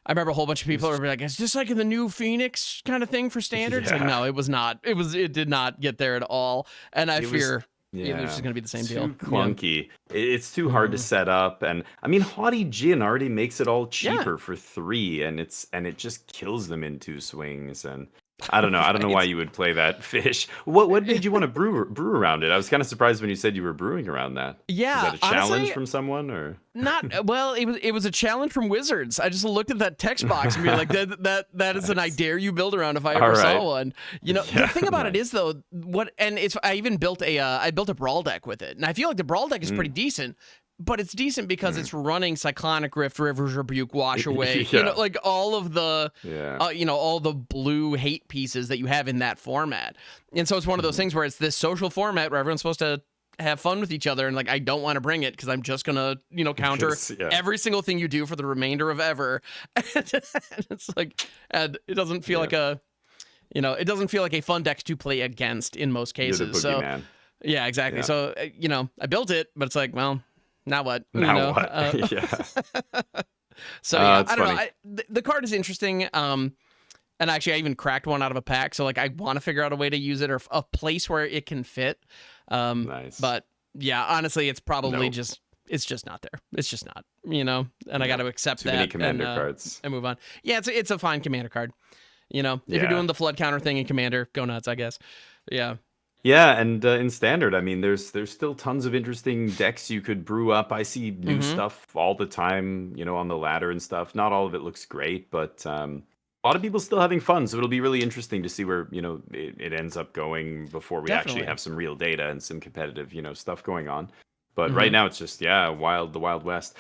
I remember a whole bunch of people were like, "Is this like the new Phoenix kind of thing for standards?" Like, Yeah. no, it was not. It did not get there at all. And I It was fear Eluge is yeah. going to be the same deal. Too Yeah. clunky. It's too hard to Mhm. set up, and I mean, Haughty Jin already makes it all Yeah. cheaper for 3, and it just kills them in 2 swings. And I don't know. I don't know why Right. you would play that fish. What made you want to brew around it? I was kind of surprised when you said you were brewing around that. Was Yeah. that a challenge Honestly, from someone or? not well. It was a challenge from Wizards. I just looked at that text box and be like, that is an I Nice. dare you build around if I All ever right. saw one. The Yeah. thing about it Nice. is though, I even built a brawl deck with it, and I feel like the brawl deck is pretty Mm. decent. But it's decent because Mm. it's running Cyclonic Rift, River's Rebuke, Wash Away, Yeah. like all of the, Yeah. all the blue hate pieces that you have in that format. And so it's one of those Mhm. things where it's this social format where everyone's supposed to have fun with each other, and like I don't want to bring it because I'm just gonna counter 'Cause, yeah. every single thing you do for the remainder of ever. And it's like, and it doesn't feel Yeah. like it doesn't feel like a fun deck to play against in most You're the cases. So boogeyman. yeah, exactly. Yeah. So I built it, but it's like, well, now what? Now what? Yeah. So yeah, It's I don't know. funny. The card is interesting. And actually, I even cracked one out of a pack. So like, I want to figure out a way to use it or a place where it can fit. Nice. But yeah, honestly, it's probably Nope. just it's just not there. It's just not, you know, and I got to accept Too that many commander cards. and move on. Yeah, it's a fine commander card. You know, if you're Yeah. doing the flood counter thing in commander, go nuts, I guess. Yeah. Yeah, and in standard, I mean, there's still tons of interesting decks you could brew up. I see new Mm-hmm. stuff all the time, you know, on the ladder and stuff. Not all of it looks great, but a lot of people still having fun. So it'll be really interesting to see where, you know, it ends up going before we actually Definitely. have some real data and some competitive, you know, stuff going on. But Mm-hmm. right now it's just, yeah, the Wild West.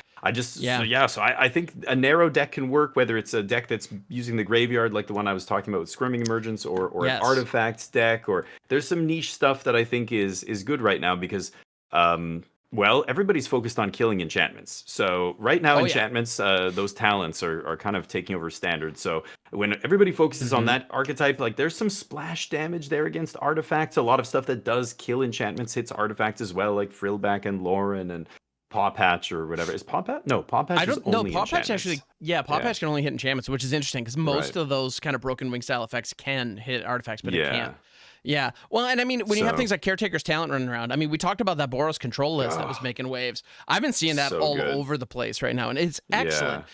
Yeah. So I think a narrow deck can work, whether it's a deck that's using the graveyard, like the one I was talking about with Squirming Emergence, or an Yes. artifacts deck, or there's some niche stuff that I think is good right now because, well, everybody's focused on killing enchantments. So right now, Oh yeah. enchantments, those talents are kind of taking over standard. So when everybody focuses on Mm-hmm. that archetype, like there's some splash damage there against artifacts. A lot of stuff that does kill enchantments hits artifacts as well, like Frillback and Lauren and Paw Patch or whatever. Is Paw Patch? No, Paw Patch I is don't know. only Paw Patch enchantments. actually, yeah, Paw Patch can only hit enchantments, which is interesting because most Right. of those kind of broken wing style effects can hit artifacts, but it Yeah. can't. Yeah. Well, and I mean, when you have So things like Caretaker's Talent running around, I mean, we talked about that Boros control list that was making waves. I've been seeing that so all good. over the place right now, and it's Yeah. excellent.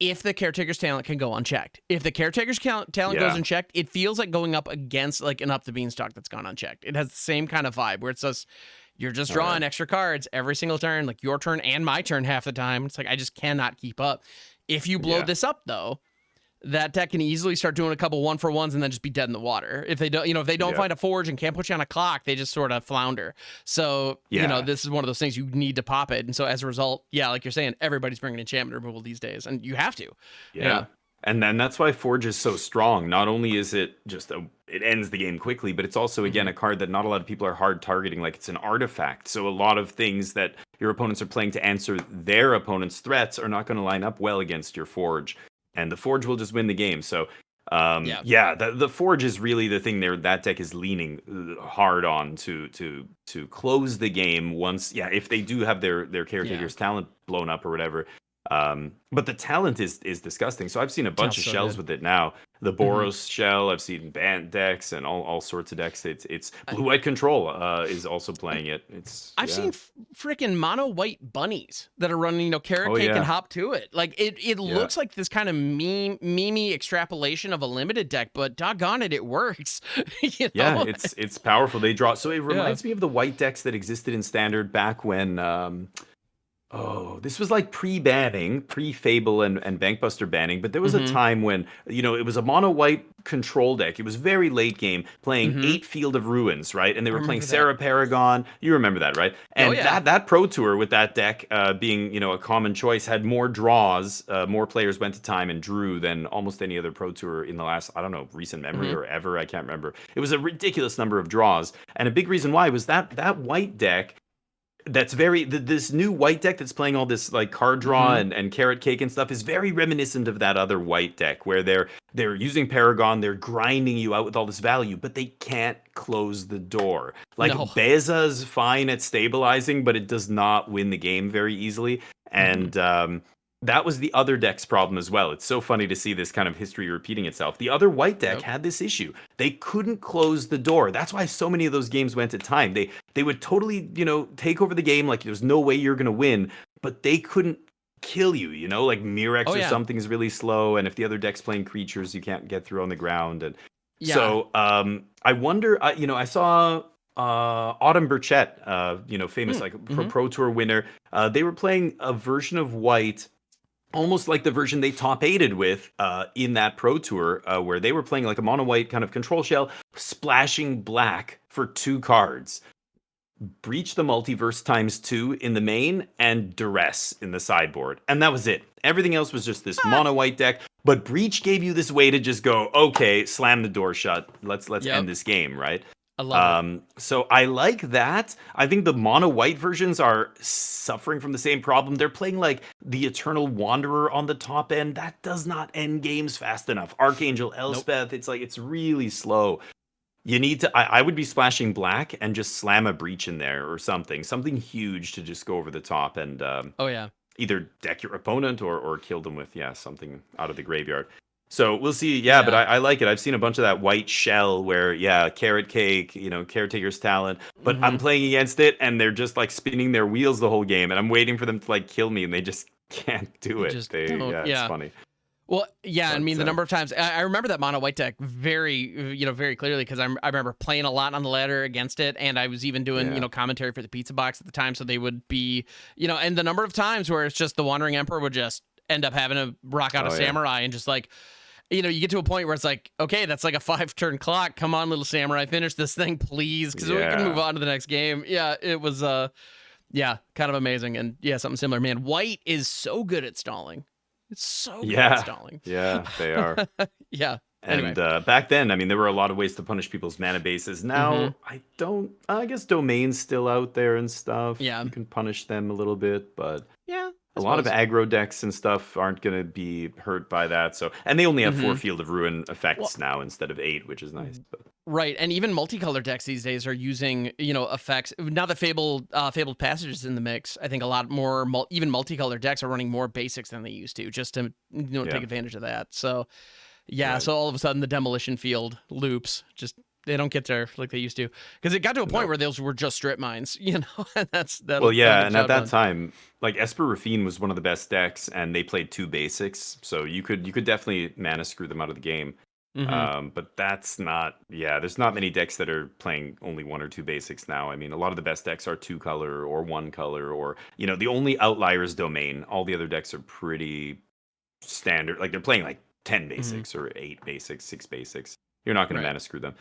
If the Caretaker's Talent can go unchecked. If the Caretaker's Talent goes Yeah. unchecked, it feels like going up against like an Up the Beanstalk that's gone unchecked. It has the same kind of vibe where it's just, you're just Oh, drawing yeah. extra cards every single turn, like your turn and my turn half the time. It's like, I just cannot keep up. If you blow Yeah. this up, though, that deck can easily start doing a couple 1-for-1s and then just be dead in the water. If they don't, if they don't Yeah. find a forge and can't put you on a clock, they just sort of flounder. So, Yeah. this is one of those things you need to pop it. And so as a result, yeah, like you're saying, everybody's bringing enchantment removal these days, and you have to. Yeah. And then that's why Forge is so strong. Not only is it just it ends the game quickly, but it's also again a card that not a lot of people are hard targeting. Like it's an artifact, so a lot of things that your opponents are playing to answer their opponent's threats are not going to line up well against your Forge, and the Forge will just win the game. So the Forge is really the thing there. That deck is leaning hard on to close the game once. Yeah, if they do have their Caretaker's talent blown up or whatever. But the talent is disgusting. So I've seen a bunch of so shells good. with it now. The Boros shell, I've seen Bant decks and all sorts of decks. It's Blue White Control is also playing it. I've seen freaking mono white bunnies that are running, carrot cake and hop to it. Like it looks like this kind of memey extrapolation of a limited deck, but doggone it, it works. Yeah, it's powerful. They draw. So it reminds me of the white decks that existed in Standard back when. This was like pre-banning, pre-Fable and Bankbuster banning, but there was a time when, it was a mono-white control deck. It was very late game, playing 8 Field of Ruins, right? And they were playing Sarah Paragon. You remember that, right? And that Pro Tour with that deck being, a common choice had more draws, more players went to time and drew than almost any other Pro Tour in the last, I don't know, recent memory or ever, I can't remember. It was a ridiculous number of draws. And a big reason why was that white deck that's this new white deck that's playing all this like card draw and carrot cake and stuff is very reminiscent of that other white deck where they're using Paragon, they're grinding you out with all this value, but they can't close the door. Like Beza's fine at stabilizing, but it does not win the game very easily. And that was the other deck's problem as well. It's so funny to see this kind of history repeating itself. The other white deck had this issue. They couldn't close the door. That's why so many of those games went to time. They would totally, take over the game like there's no way you're going to win, but they couldn't kill you, like Mirex or something is really slow, and if the other deck's playing creatures, you can't get through on the ground. And so I wonder, I saw Autumn Burchett, famous Pro Tour winner. They were playing a version of white almost like the version they top 8'd with in that Pro Tour, where they were playing like a mono white kind of control shell, splashing black for 2 cards. Breach the Multiverse ×2 in the main, and Duress in the sideboard. And that was it. Everything else was just this mono white deck. But Breach gave you this way to just go, okay, slam the door shut. Let's end this game, right? I love it. So I like that. I think the mono white versions are suffering from the same problem. They're playing like the Eternal Wanderer on the top end. That does not end games fast enough. Archangel Elspeth, it's like it's really slow. You need to. I would be splashing black and just slam a Breach in there or something huge to just go over the top and either deck your opponent or kill them with something out of the graveyard. So we'll see. Yeah, but Yeah. I like it. I've seen a bunch of that white shell where, yeah, carrot cake, caretaker's talent. But I'm Mm-hmm. playing against it and they're just like spinning their wheels the whole game. And I'm waiting for them to like kill me and they just can't do They it. just don't. It's Yeah. funny. Well, yeah, I mean But the number of times I remember that mono white deck very clearly because I remember playing a lot on the ladder against it, and I was even doing yeah. commentary for the pizza box at the time, so they would be and the number of times where it's just the Wandering Emperor would just end up having to rock out a Oh, yeah. samurai and just like you get to a point where it's like, okay, that's like a 5-turn clock. Come on, little samurai, finish this thing, please, because we can move Yeah. on to the next game. Yeah, it was kind of amazing, and yeah, something similar. Man, white is so good at stalling. It's so good at Yeah. stalling. Yeah, they are. Yeah. Anyway. And back then, I mean, there were a lot of ways to punish people's mana bases. Now, I guess Domain's still out there and stuff. Yeah. You can punish them a little bit, but Yeah. a lot of aggro decks and stuff aren't going to be hurt by that. So, and they only have 4 Field of Ruin effects now instead of 8, which is nice. But. Right, and even multicolor decks these days are using effects. Now that Fabled Passage is in the mix, I think a lot more even multicolor decks are running more basics than they used to, just to take advantage of that. So yeah, so all of a sudden the demolition field loops they don't get there like they used to, because it got to a point where those were just strip mines, and that's that. Well, yeah, and at that time, like Esper Rafine was one of the best decks, and they played 2 basics, so you could definitely mana screw them out of the game. But that's not, there's not many decks that are playing only 1 or 2 basics now. I mean, a lot of the best decks are 2 color or 1 color, or the only outlier is Domain. All the other decks are pretty standard. Like they're playing like 10 basics or 8 basics, 6 basics. You're not going to mana screw them.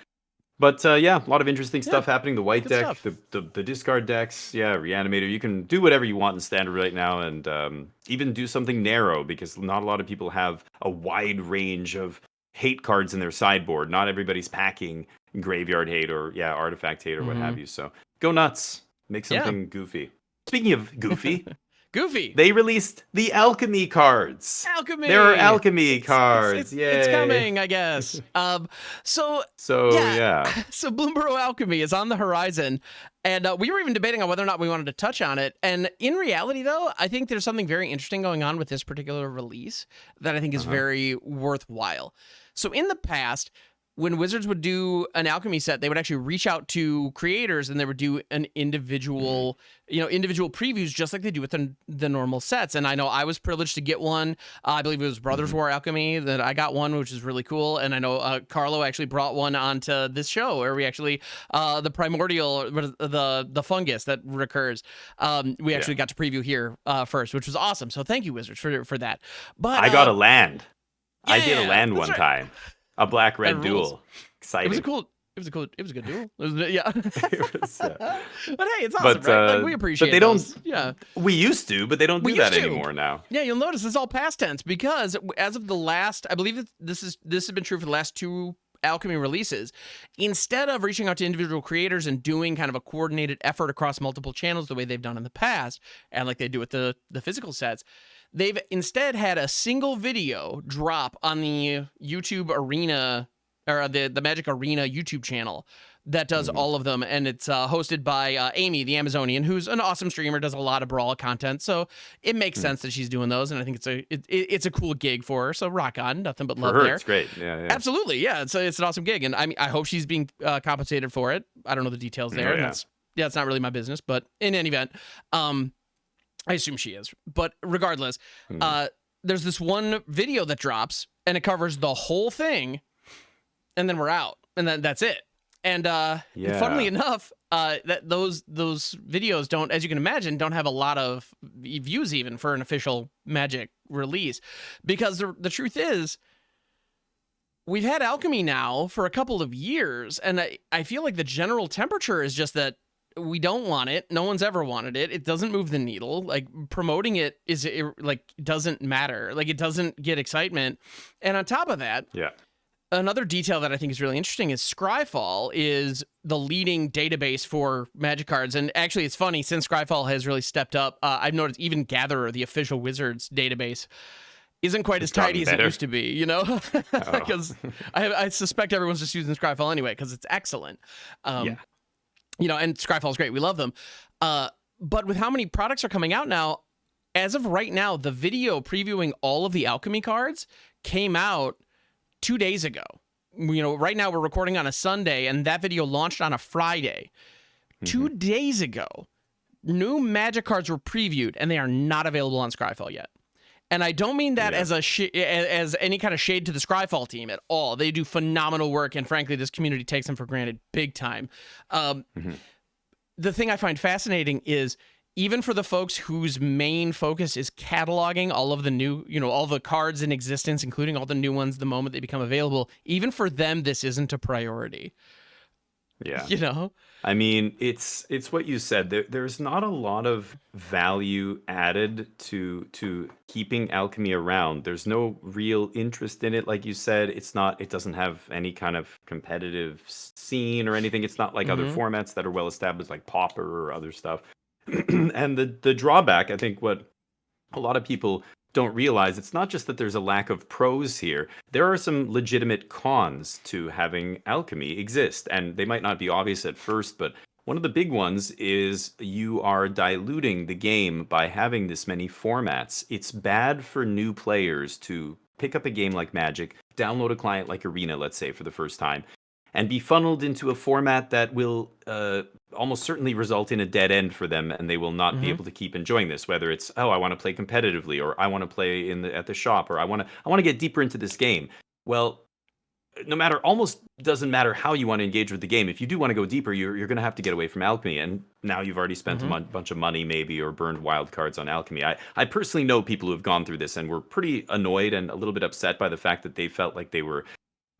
But a lot of interesting stuff happening. The white deck, the discard decks, Reanimator. You can do whatever you want in standard right now, and even do something narrow, because not a lot of people have a wide range of hate cards in their sideboard. Not everybody's packing graveyard hate or artifact hate or what have you. So go nuts, make something goofy. Speaking of goofy. Goofy. They released the Alchemy cards. Alchemy. There are Alchemy cards. It's coming, I guess. So Bloomborough Alchemy is on the horizon, and we were even debating on whether or not we wanted to touch on it. And in reality, though, I think there's something very interesting going on with this particular release that I think is very worthwhile. So in the past, when Wizards would do an Alchemy set, they would actually reach out to creators and they would do an individual, individual previews, just like they do with the normal sets. And I know I was privileged to get one. I believe it was Brothers War Alchemy that I got one, which is really cool. And I know Carlo actually brought one onto this show, where we actually the primordial, the fungus that recurs. We actually got to preview here first, which was awesome. So thank you, Wizards, for that. But I got a land. Yeah, I did a land one time. A black-red duel. Exciting. It was a good duel. But hey, it's awesome, but, right? Like, we appreciate. But they don't. Yeah, we used to, but they don't do that anymore now. Yeah, you'll notice it's all past tense, because as of the last, I believe that this has been true for the last 2 Alchemy releases. Instead of reaching out to individual creators and doing kind of a coordinated effort across multiple channels the way they've done in the past, and like they do with the physical sets, they've instead had a single video drop on the YouTube Arena, or the Magic Arena YouTube channel that does all of them, and it's hosted by Amy, the Amazonian, who's an awesome streamer, does a lot of Brawl content, so it makes sense that she's doing those, and I think it's a cool gig for her, so rock on, nothing but love for her, there. It's great, yeah. Absolutely, yeah, it's an awesome gig, and I mean, I hope she's being compensated for it. I don't know the details there, and it's not really my business, but in any event, I assume she is. But regardless, there's this one video that drops, and it covers the whole thing, and then we're out, and then that's it. And funnily enough, that those videos don't, as you can imagine, don't have a lot of views even for an official Magic release, because the truth is, we've had Alchemy now for a couple of years, and I feel like the general temperature is just that we don't want it. No one's ever wanted it. It doesn't move the needle. Like, promoting it doesn't matter. Like, it doesn't get excitement. And on top of that, another detail that I think is really interesting is Scryfall is the leading database for Magic cards. And actually, it's funny, since Scryfall has really stepped up, I've noticed even Gatherer, the official Wizards database, isn't quite as tidy as it used to be, because I suspect everyone's just using Scryfall anyway, because it's excellent. And Scryfall's great. We love them. But with how many products are coming out now, as of right now, the video previewing all of the Alchemy cards came out 2 days ago. Right now we're recording on a Sunday, and that video launched on a Friday. 2 days ago, new Magic cards were previewed, and they are not available on Scryfall yet. And I don't mean that as any kind of shade to the Scryfall team at all. They do phenomenal work, and frankly, this community takes them for granted big time. The thing I find fascinating is even for the folks whose main focus is cataloging all of the new, all the cards in existence, including all the new ones the moment they become available, even for them, this isn't a priority. Yeah. I mean, it's what you said. There's not a lot of value added to keeping Alchemy around. There's no real interest in it, like you said. It doesn't have any kind of competitive scene or anything. It's not like other formats that are well established, like Pauper or other stuff. And the drawback, I think, what a lot of people don't realize, it's not just that there's a lack of pros here. There are some legitimate cons to having Alchemy exist, and they might not be obvious at first, but one of the big ones is you are diluting the game by having this many formats. It's bad for new players to pick up a game like Magic, download a client like Arena, let's say, for the first time, and be funneled into a format that will almost certainly result in a dead end for them, and they will not be able to keep enjoying this. Whether it's, I want to play competitively, or I want to play at the shop, or I want to get deeper into this game. Well, almost doesn't matter how you want to engage with the game. If you do want to go deeper, you're going to have to get away from Alchemy, and now you've already spent a bunch of money maybe, or burned wild cards on Alchemy. I personally know people who have gone through this and were pretty annoyed and a little bit upset by the fact that they felt like they were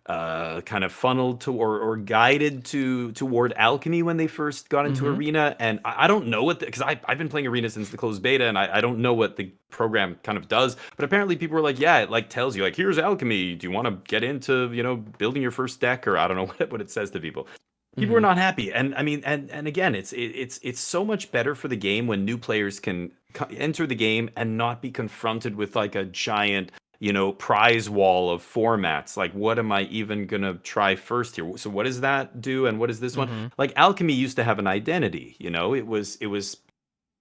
kind of funneled to or guided toward Alchemy when they first got into Arena. And I don't know what, because I've been playing Arena since the closed beta, and I don't know what the program kind of does. But apparently people were like, yeah, it like tells you like, here's Alchemy. Do you want to get into building your first deck, or I don't know what it says to people. People were not happy, and I mean, and again, it's so much better for the game when new players can enter the game and not be confronted with like a giant prize wall of formats. Like, what am I even gonna try first here? So what does that do, and what is this one? Like, Alchemy used to have an identity. It was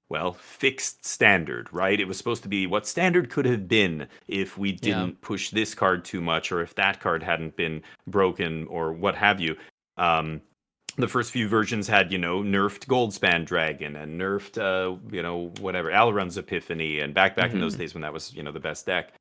well, fixed standard, right? It was supposed to be what standard could have been if we didn't push this card too much, or if that card hadn't been broken, or what have you. The first few versions had, nerfed Goldspan Dragon, and nerfed, whatever, Alrund's Epiphany, and back in those days when that was, the best deck.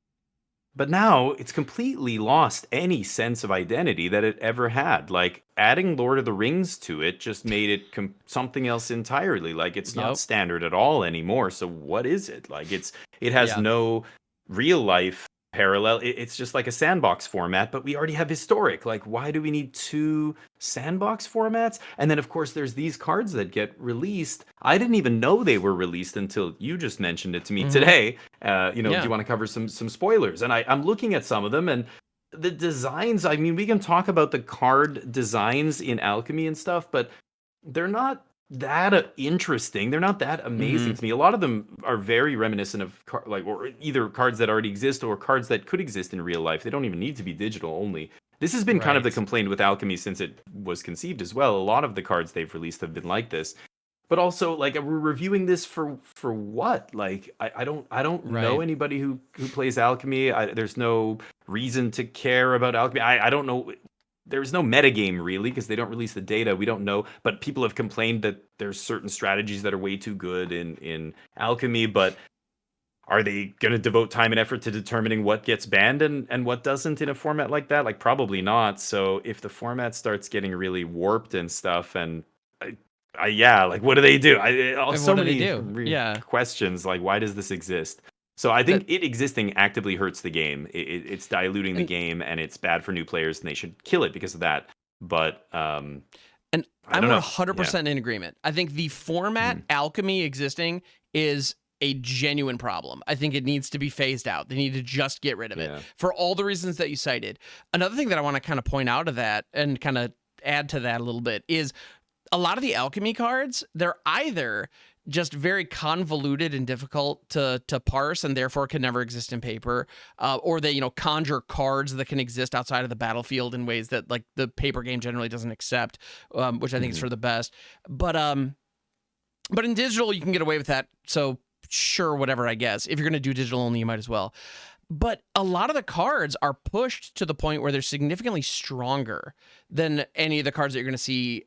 But now it's completely lost any sense of identity that it ever had. Like, adding Lord of the Rings to it just made it something else entirely. Like, it's not standard at all anymore. So what is it? Like, it has no real life parallel. It's just like a sandbox format, but we already have historic. Like, why do we need 2 sandbox formats? And then, of course, there's these cards that get released. I didn't even know they were released until you just mentioned it to me today. Do you want to cover some spoilers? And I'm looking at some of them, and the designs, I mean, we can talk about the card designs in Alchemy and stuff, but they're not that interesting. They're not that amazing to me. A lot of them are very reminiscent of or either cards that already exist or cards that could exist in real life. They don't even need to be digital only. This has been kind of the complaint with Alchemy since it was conceived as well. A lot of the cards they've released have been like this. But also, like, we're reviewing this for what? Like, I don't know anybody who plays Alchemy. There's no reason to care about Alchemy. I don't know. There's no metagame, really, because they don't release the data. We don't know. But people have complained that there's certain strategies that are way too good in Alchemy. But are they going to devote time and effort to determining what gets banned and what doesn't in a format like that? Like, probably not. So if the format starts getting really warped and stuff, and like, what do they do? So many questions. Like, why does this exist? So I think it existing actively hurts the game. It's diluting the game, and it's bad for new players, and they should kill it because of that. But and I'm 100% in agreement. I think the format Alchemy existing is a genuine problem. I think it needs to be phased out. They need to just get rid of it for all the reasons that you cited. Another thing that I want to kind of point out of that and kind of add to that a little bit is a lot of the Alchemy cards, they're either just very convoluted and difficult to parse, and therefore can never exist in paper, or they conjure cards that can exist outside of the battlefield in ways that like the paper game generally doesn't accept, which I think is for the best. But in digital you can get away with that. So sure, whatever, I guess. If you're going to do digital only, you might as well. But a lot of the cards are pushed to the point where they're significantly stronger than any of the cards that you're going to see,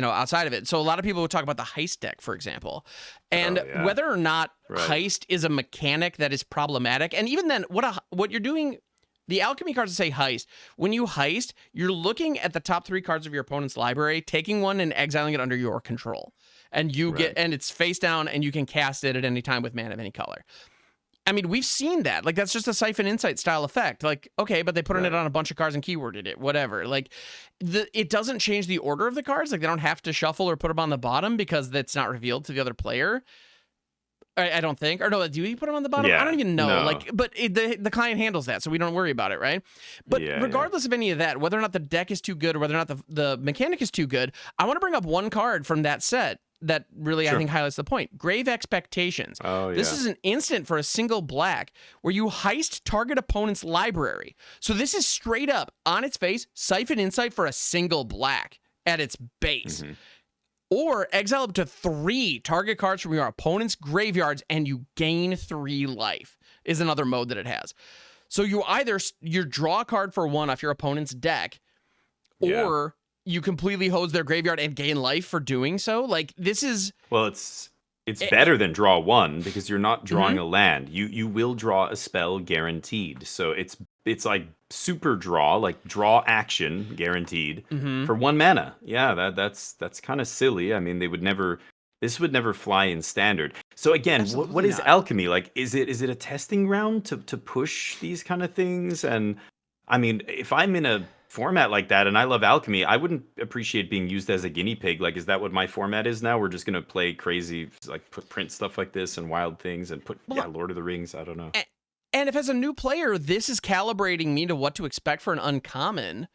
outside of it. So a lot of people would talk about the heist deck, for example. And Oh, yeah. whether or not Right. heist is a mechanic that is problematic, and even then, what you're doing, the alchemy cards that say heist, when you heist, you're looking at the top 3 cards of your opponent's library, taking one and exiling it under your control. And and it's face down, and you can cast it at any time with mana of any color. I mean, we've seen that. Like, that's just a Siphon Insight style effect. Like, okay, but they put it on a bunch of cards and keyworded it, whatever. Like, it doesn't change the order of the cards. Like, they don't have to shuffle or put them on the bottom because that's not revealed to the other player. I don't think. Or no, do you put them on the bottom? Yeah, I don't even know. no. Like, but the client handles that, so we don't worry about it, right? But regardless of any of that, whether or not the deck is too good or whether or not the mechanic is too good, I want to bring up one card from that set that really, I think, highlights the point. Grave Expectations. Oh, yeah. This is an instant for a single black where you heist target opponent's library. So this is straight up, on its face, Siphon Insight for a single black at its base. Mm-hmm. Or exile up to 3 target cards from your opponent's graveyards and you gain 3 life is another mode that it has. So you draw a card for 1 off your opponent's deck, or you completely hose their graveyard and gain life for doing so. Like, this is... Well, it's better than draw 1 because you're not drawing a land. You will draw a spell guaranteed. So it's like super draw, like draw action guaranteed for 1 mana. Yeah, that's kind of silly. I mean, this would never fly in standard. So again, what is Alchemy? Like, is it a testing ground to push these kind of things? And I mean, if I'm in a format like that and I love Alchemy, I wouldn't appreciate being used as a guinea pig. Like, is that what my format is now? We're just gonna play crazy, like print stuff like this and wild things and put Lord of the Rings. I don't know. And if as a new player, this is calibrating me to what to expect for an uncommon,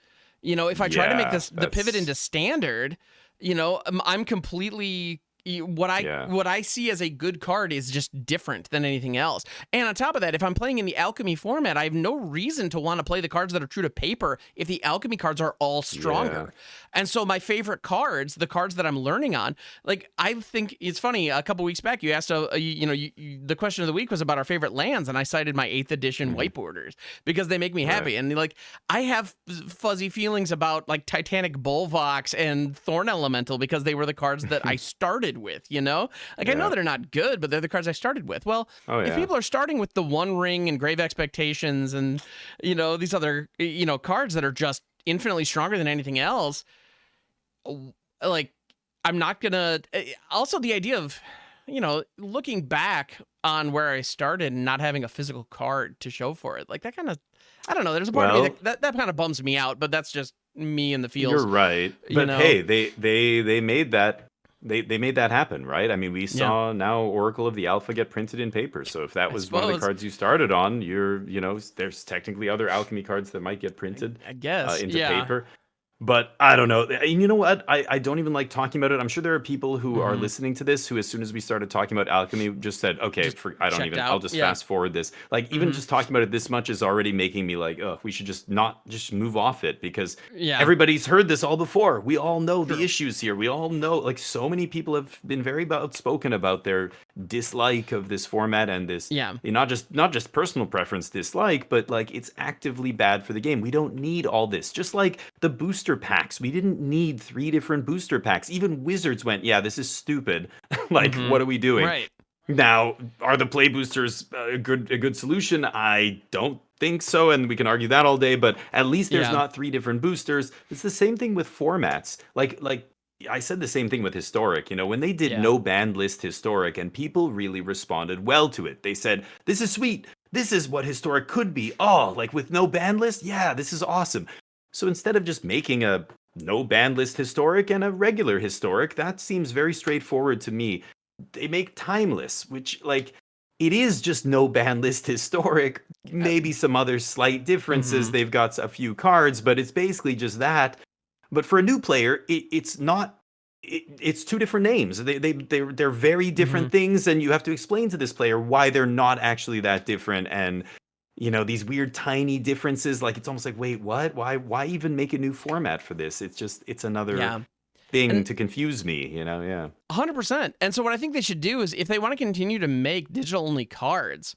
if I try to make the pivot into standard, I'm completely... What I see as a good card is just different than anything else. And on top of that, if I'm playing in the Alchemy format, I have no reason to want to play the cards that are true to paper if the Alchemy cards are all stronger. And so my favorite cards, the cards that I'm learning on, like, I think it's funny, a couple weeks back, you asked, the question of the week was about our favorite lands, and I cited my 8th edition whiteboarders because they make me happy. And like, I have fuzzy feelings about like Titanic Bullvox and Thorn Elemental because they were the cards that I started with, I know they're not good, but they're the cards I started with. Well, if people are starting with the One Ring and Grave Expectations and these other cards that are just infinitely stronger than anything else, like, I'm not gonna... Also, the idea of looking back on where I started and not having a physical card to show for it, like, that kind of... I don't know, there's a part of me that kind of bums me out, but that's just me in the field. You're right, but hey, they made that. They made that happen, right? I mean, we saw now Oracle of the Alpha get printed in paper. So if that was one of the cards you started on, there's technically other Alchemy cards that might get printed, I guess, into paper. But I don't know. And you know what? I don't even like talking about it. I'm sure there are people who are listening to this who, as soon as we started talking about Alchemy, just said, okay, I'll just fast forward this. Like, even just talking about it this much is already making me like, oh, we should just move off it because everybody's heard this all before. We all know the issues here. We all know, like, so many people have been very outspoken about their dislike of this format and this, not just personal preference dislike, but like, it's actively bad for the game. We don't need all this. Just like the booster packs, we didn't need 3 different booster packs. Even Wizards went, this is stupid. Like, what are we doing? Right. Now, are the play boosters a good solution? I don't think so, and we can argue that all day, but at least there's not 3 different boosters. It's the same thing with formats. Like I said the same thing with Historic. When they did no banned list Historic, and people really responded well to it. They said, this is sweet. This is what Historic could be. Oh, like, with no banned list? Yeah, this is awesome. So instead of just making a no banned list Historic and a regular Historic, that seems very straightforward to me. They make Timeless, which, like, it is just no banned list Historic, maybe some other slight differences. They've got a few cards, but it's basically just that. But for a new player, it's not. It's 2 different names. They're very different things, and you have to explain to this player why they're not actually that different. And these weird tiny differences, like, it's almost like, wait, what? Why even make a new format for this? It's another thing to confuse me, 100%. And so what I think they should do is, if they want to continue to make digital only cards,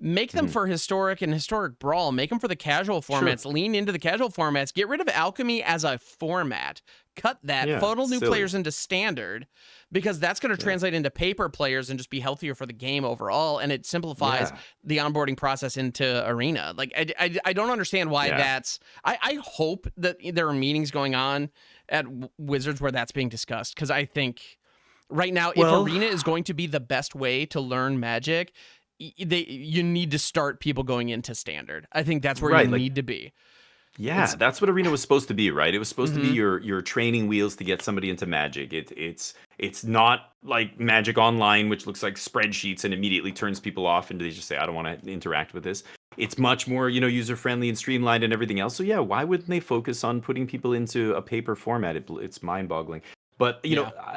Make them for historic and historic brawl. Make them for the casual formats. Sure. Lean into the casual formats. Get rid of Alchemy as a format. Cut that. Yeah, Funnel new silly. players into standard, because that's going to translate into paper players and just be healthier for the game overall. And it simplifies the onboarding process into Arena. Like, I don't understand why that's. I hope that there are meetings going on at Wizards where that's being discussed, because I think right now, if Arena is going to be the best way to learn Magic, you need to start people going into standard. I think that's where you need to be. Yeah, that's what Arena was supposed to be, right? It was supposed to be your training wheels to get somebody into Magic. It's not like Magic Online, which looks like spreadsheets and immediately turns people off and they just say, I don't want to interact with this. It's much more, user friendly and streamlined and everything else. So yeah, why wouldn't they focus on putting people into a paper format? It's mind boggling. But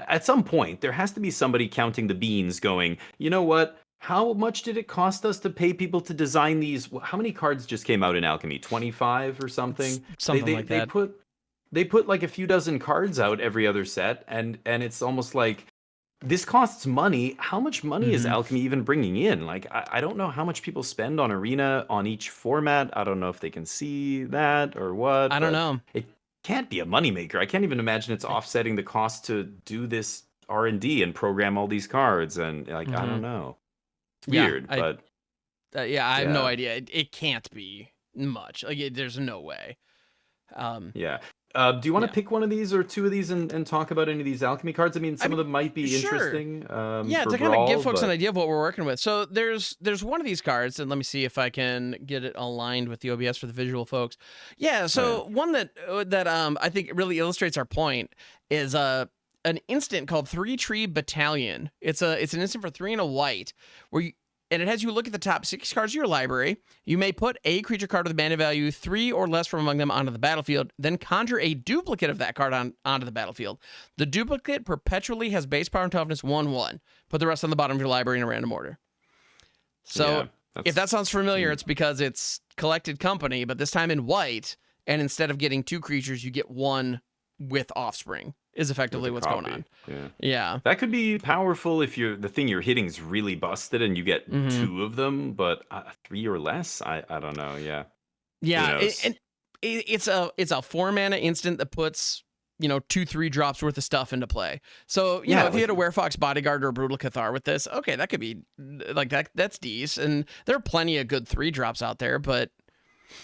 at some point there has to be somebody counting the beans, going, you know what? How much did it cost us to pay people to design these? How many cards just came out in Alchemy? 25 or something? Something like that. They put like a few dozen cards out every other set, and it's almost like this costs money. How much money is Alchemy even bringing in? Like, I don't know how much people spend on Arena on each format. I don't know if they can see that or what. I don't know. It can't be a moneymaker. I can't even imagine it's offsetting the cost to do this R&D and program all these cards. And like, I don't know. Weird, but I have no idea. It can't be much. Like, there's no way. Do you want to pick one of these or two of these and talk about any of these Alchemy cards? I mean, some of them might be interesting. To kind of give folks an idea of what we're working with. So there's one of these cards, and let me see if I can get it aligned with the OBS for the visual folks. Yeah. So one that I think really illustrates our point is an instant called 3-Tree Battalion. It's an instant for 3 and a white, and it has you look at the top 6 cards of your library. You may put a creature card with a mana value 3 or less from among them onto the battlefield, then conjure a duplicate of that card onto the battlefield. The duplicate perpetually has base power and toughness 1/1. Put the rest on the bottom of your library in a random order. So if that sounds familiar, it's because it's Collected Company, but this time in white, and instead of getting 2 creatures, you get 1 with Offspring. Is effectively what's going on. Yeah. That could be powerful if the thing you're hitting is really busted and you get 2 of them, but 3 or less, I don't know. Yeah, and it's a 4 mana instant that puts 2-3 drops worth of stuff into play. So if you had a Werefox Bodyguard or a Brutal Cathar with this, okay, that could be like that. That's decent, and there are plenty of good 3 drops out there, but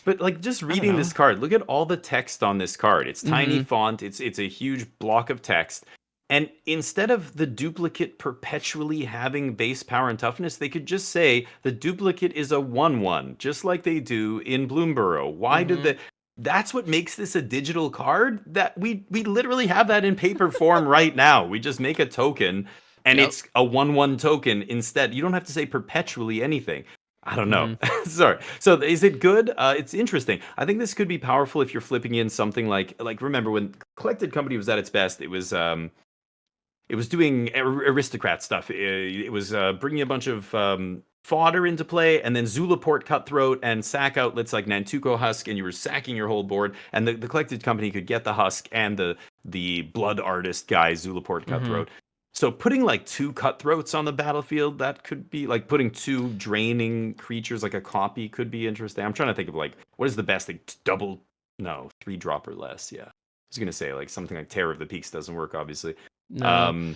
like, just reading this card, look at all the text on this card. It's tiny font. It's a huge block of text. And instead of the duplicate perpetually having base power and toughness, they could just say the duplicate is a 1/1, just like they do in Bloomburrow. Why did that's what makes this a digital card? That we literally have that in paper form right now. We just make a token and it's a 1/1 token instead. You don't have to say perpetually anything. I don't know. Sorry. So is it good? It's interesting. I think this could be powerful if you're flipping in something like remember when Collected Company was at its best, it was doing aristocrat stuff. It was bringing a bunch of fodder into play, and then Zulaport Cutthroat and sack outlets like Nantuko Husk, and you were sacking your whole board, and the Collected Company could get the Husk and the Blood Artist guy, Zulaport Cutthroat. So putting like 2 Cutthroats on the battlefield, that could be like putting 2 draining creatures like a copy could be interesting. I'm trying to think of like, what is the best thing? 3 drop or less. Yeah. I was going to say like something like Terror of the Peaks doesn't work, obviously. No.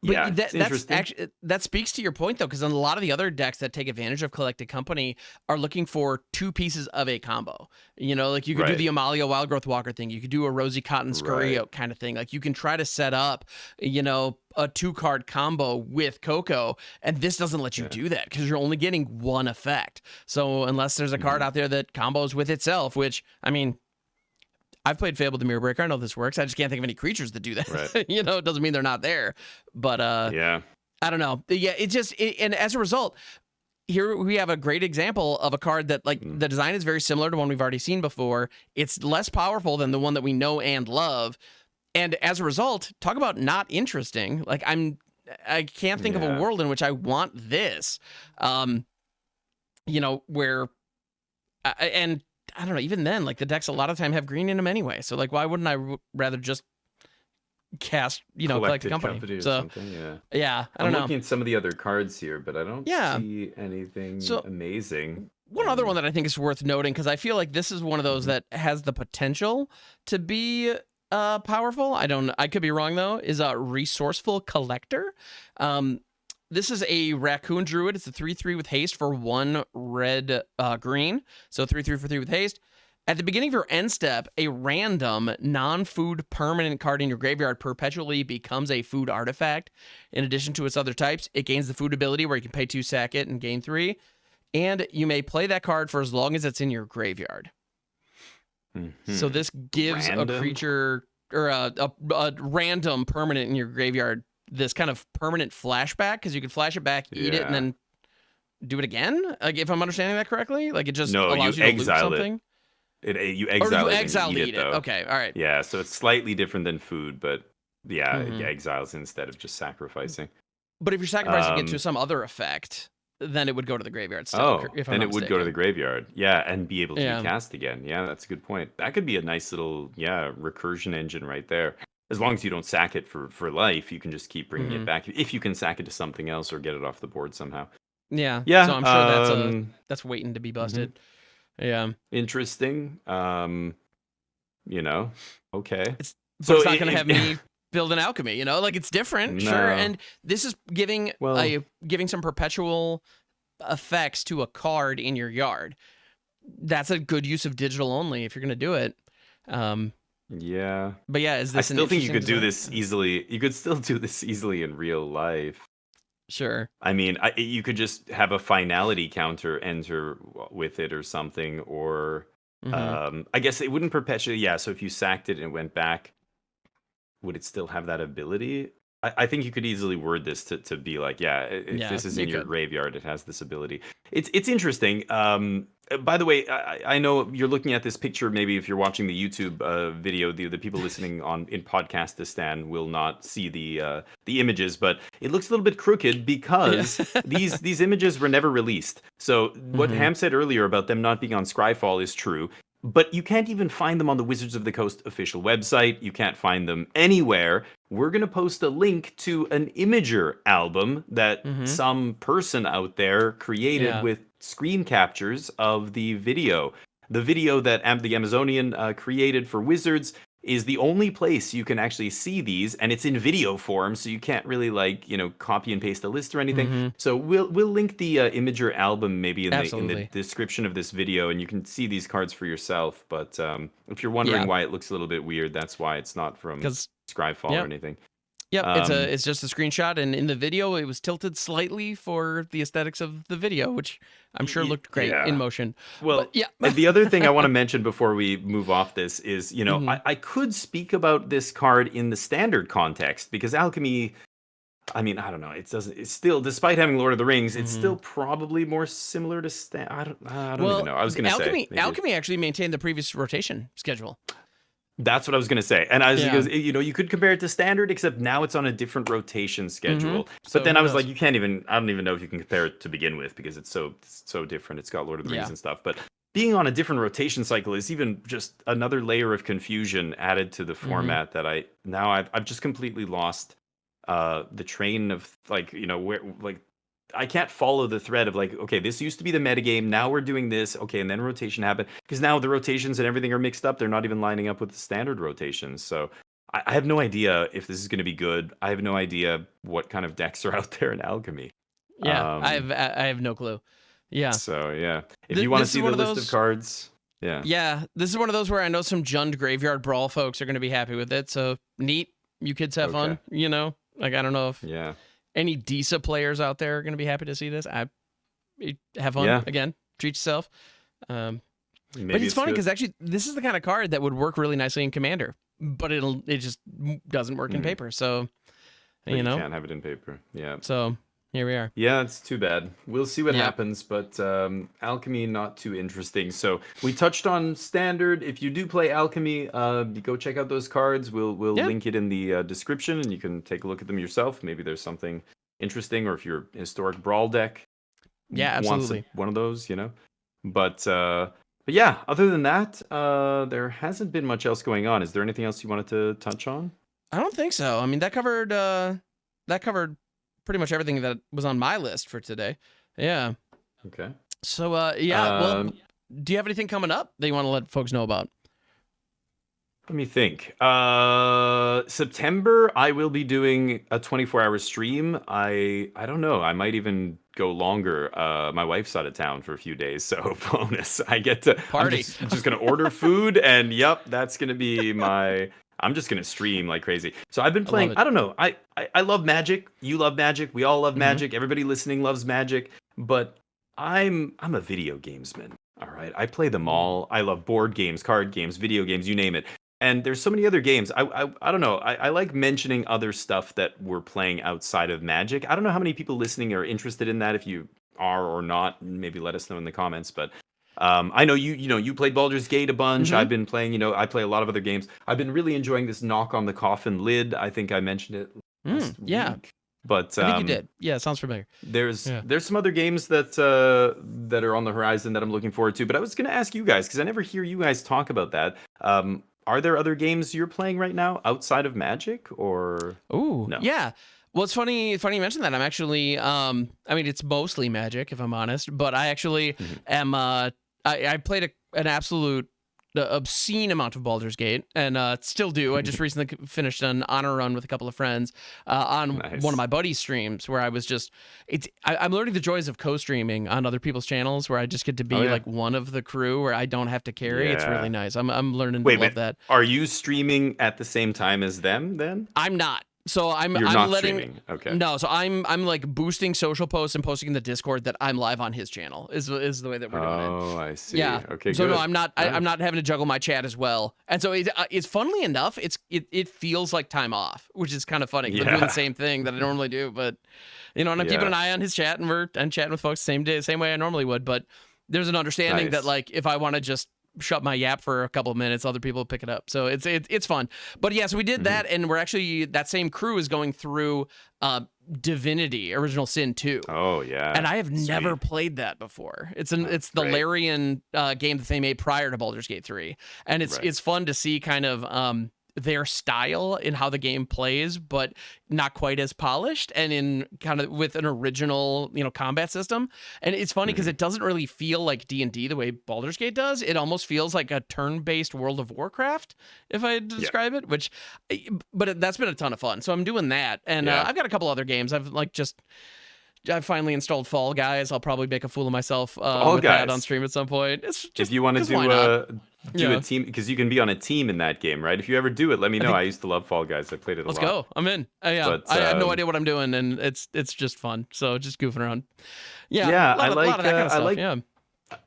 But that's actually, that speaks to your point, though, because a lot of the other decks that take advantage of Collected Company are looking for 2 pieces of a combo. Like you could do the Amalia Wildgrowth Walker thing. You could do a Rosie Cotton Scurry Oak kind of thing. Like you can try to set up, a 2-card combo with Coco, and this doesn't let you do that because you're only getting 1 effect. So unless there's a card out there that combos with itself, which, I mean, I've played Fable the Mirror Breaker. I know this works. I just can't think of any creatures that do that. Right. It doesn't mean they're not there. But I don't know. Yeah, and as a result, here we have a great example of a card that the design is very similar to one we've already seen before. It's less powerful than the one that we know and love. And as a result, talk about not interesting. Like I can't think of a world in which I want this. Where and I don't know, even then, like the decks a lot of time have green in them anyway. So like, why wouldn't I rather just cast, collect the Collected company. company or So something. Yeah. yeah, I don't I'm know. looking at some of the other cards here, but I don't Yeah. see anything So amazing. one other one that I think is worth noting, because I feel like this is one of those Mhm. that has the potential to be powerful. I could be wrong though. Is a resourceful collector. Um, this is a raccoon druid. It's a 3/3 with haste for 1 red green. So 3/3 for 3 with haste. At the beginning of your end step, a random non-food permanent card in your graveyard perpetually becomes a food artifact. In addition to its other types, it gains the food ability where you can pay 2, sack it, and gain 3. And you may play that card for as long as it's in your graveyard. So Mhm. this gives a Random? creature or a random permanent in your graveyard this kind of permanent flashback, because you can flash it back, eat it, and Yeah. then do it again. Like, if I'm understanding that correctly, like it just No, you allows you to loot exile it. something. You Or you exile it and exile eat to it eat it. though. Okay, all right. Yeah, so it's slightly different than food, but yeah, it Mm-hmm. exiles instead of just sacrificing. But if you're sacrificing it to Um, some other effect, then it would go to the graveyard still, oh, if I'm then not it would go to the mistaken. graveyard. Yeah, and be able to be Yeah. cast again. Yeah, that's a good point. That could be a nice little, yeah, recursion engine right there. As long as you don't sack it for life, you can just keep bringing Mm-hmm. it back. If you can sack it to something else or get it off the board somehow. Yeah. So Yeah, I'm sure that's waiting to be mhm, busted. Yeah. interesting. You know, okay. But So it's not going to if have me build an alchemy, like it's different, sure. no, And this is giving well, some perpetual effects to a card in your yard. That's a good use of digital only if you're going to do it. Um, yeah. but yeah, is I this an still think you interesting could do design? this easily. You could still do this easily in real life. Sure. I mean, you could just have a finality counter enter with it or something, or Mm-hmm. I guess it wouldn't perpetuate. Yeah, so if you sacked it and it went back, would it still have that ability? I think you could easily word this to be like, yeah, if Yeah, this is you in your could. graveyard, it has this ability. It's interesting. By the way, I know you're looking at this picture. Maybe if you're watching the YouTube video, the people listening on in Podcastistan will not see the images, but it looks a little bit crooked Yeah. because these images were never released. So what Mm-hmm. Ham said earlier about them not being on Scryfall is true. But you can't even find them on the Wizards of the Coast official website. You can't find them anywhere. We're going to post a link to an Imager album that Mm-hmm. some person out there created Yeah. with screen captures of the video. The video that the Amazonian created for Wizards is the only place you can actually see these, and it's in video form, so you can't really copy and paste a list or anything. Mm-hmm. So we'll link the Imager album maybe in the Absolutely. description of this video, and you can see these cards for yourself. But if you're wondering Yeah. why it looks a little bit weird, that's why it's not from Because Scryfall or yep. anything. Yep, Um, it's just a screenshot, and in the video, it was tilted slightly for the aesthetics of the video, which I'm sure looked great in yeah. motion. Well, But yeah. and the other thing I want to mention before we move off this is, Hmm. I could speak about this card in the standard context because Alchemy, I mean, I don't know, it's still, despite having Lord of the Rings, it's Hmm. still probably more similar to I don't even Well, know. I was gonna say Alchemy maybe Alchemy actually maintained the previous rotation schedule. that's what I was gonna say, and I was Yeah. because you could compare it to standard, except now it's on a different rotation Hmm. schedule. But So then who I was knows? like, you can't even. I don't even know if you can compare it to begin with because it's so different. It's got Lord of the Rings Yeah. and stuff, but being on a different rotation cycle is even just another layer of confusion added to the Hmm. format that I've just completely lost the train of where I can't follow the thread of like, okay, this used to be the metagame. Now we're doing this. Okay, and then rotation happened because now the rotations and everything are mixed up. They're not even lining up with the standard rotations. So I have no idea if this is going to be good. I have no idea what kind of decks are out there in Alchemy. Yeah, Um, I have no clue. Yeah. so yeah, if you want to This is see one the of list of those. cards, yeah, Yeah, this is one of those where I know some Jund Graveyard Brawl folks are going to be happy with it. So neat. You kids have okay, fun. Like I don't know if yeah, any DISA players out there are going to be happy to see this. Have fun yeah, again. Treat yourself. Um, but maybe it's it's funny good. because actually, this is the kind of card that would work really nicely in Commander, but it just doesn't work in Mm, paper. So but you you know, can't have it in paper. Yeah. so here we are. Yeah, it's too bad. We'll see what Yep. happens, but Alchemy not too interesting. So we touched on standard. If you do play Alchemy, go check out those cards. We'll Yeah. link it in the description, and you can take a look at them yourself. Maybe there's something interesting, or if your historic brawl deck Yeah. wants Absolutely. one of those, But yeah, other than that, there hasn't been much else going on. Is there anything else you wanted to touch on? I don't think so. I mean, that covered pretty much everything that was on my list for today. Yeah. Okay. So well, do you have anything coming up that you want to let folks know about? Let me think. September, I will be doing a 24-hour stream. I don't know. I might even go longer. My wife's out of town for a few days, so bonus. I get to. I'm Party. just gonna order food, and yep, that's gonna be my. I'm just gonna stream like crazy. So I've been I love playing. it. I don't know. I love Magic. You love Magic. We all love Mhm. Magic. Everybody listening loves Magic. But I'm a video gamesman. All right. I play them all. I love board games, card games, video games, you name it. And there's so many other games. I don't know. I like mentioning other stuff that we're playing outside of Magic. I don't know how many people listening are interested in that. If you are or not, maybe let us know in the comments. But I know you played Baldur's Gate a bunch. Mhm. I've been playing. I play a lot of other games. I've been really enjoying this Knock on the Coffin Lid. I think I mentioned it last Yeah. week. But I think you did. Yeah, it sounds familiar. there's Yeah. there's some other games that are on the horizon that I'm looking forward to. But I was going to ask you guys because I never hear you guys talk about that. Are there other games you're playing right now outside of Magic or Ooh, no? yeah. Well, it's funny. Funny you mentioned that. I'm actually. I mean, it's mostly Magic, if I'm honest. But I actually Mhm. am. I played an absolute obscene amount of Baldur's Gate, and still do. I just recently finished an honor run with a couple of friends on one of Nice. my buddies' streams, where I was just. I'm learning the joys of co-streaming on other people's channels, where I just get to Oh be yeah. like one of the crew, where I don't have to carry. It's really Yeah. nice. I'm learning to Wait, love wait. that. Are you streaming at the same time as them then? I'm not. So You're I'm not letting streaming. Okay. no. So I'm like boosting social posts and posting in the Discord that I'm live on his channel is the way that we're doing it. Oh, I see. Yeah. Okay, So no, good. I'm not. Nice. I'm not having to juggle my chat as well. And so it's funnily enough, it feels like time off, which is kind of funny. 'Cause I'm doing Yeah. the same thing that I normally do, but and I'm keeping Yeah. an eye on his chat, and I'm chatting with folks same way I normally would. But there's an understanding that Nice. like if I want to just shut my yap for a couple of minutes, other people pick it up. So it's fun. But yeah, so we did that, and we're actually that same crew is going through Divinity Original Sin 2. Oh yeah. And I have never Sweet. played that before. It's the Great. Larian game that they made prior to Baldur's Gate 3. And Right. it's fun to see kind of their style in how the game plays, but not quite as polished and in kind of with an original, combat system. And it's funny because Mhm. it doesn't really feel like D&D the way Baldur's Gate does. It almost feels like a turn-based World of Warcraft, if I had to Yeah. describe it, but that's been a ton of fun. So I'm doing that. And Yeah. I've got a couple other games. I've finally installed Fall Guys. I'll probably make a fool of myself Fall with that on Guys. stream at some point. It's just If you want to 'cause why do not? do Yeah. a team because you can be on a team in that game, right? If you ever do it, let me I know. think I used to love Fall Guys. I played it a let's lot. go. I'm in. Yeah, But I have no idea what I'm doing, and it's just fun. So just goofing around. Yeah, yeah, a lot of that kind of stuff. Yeah.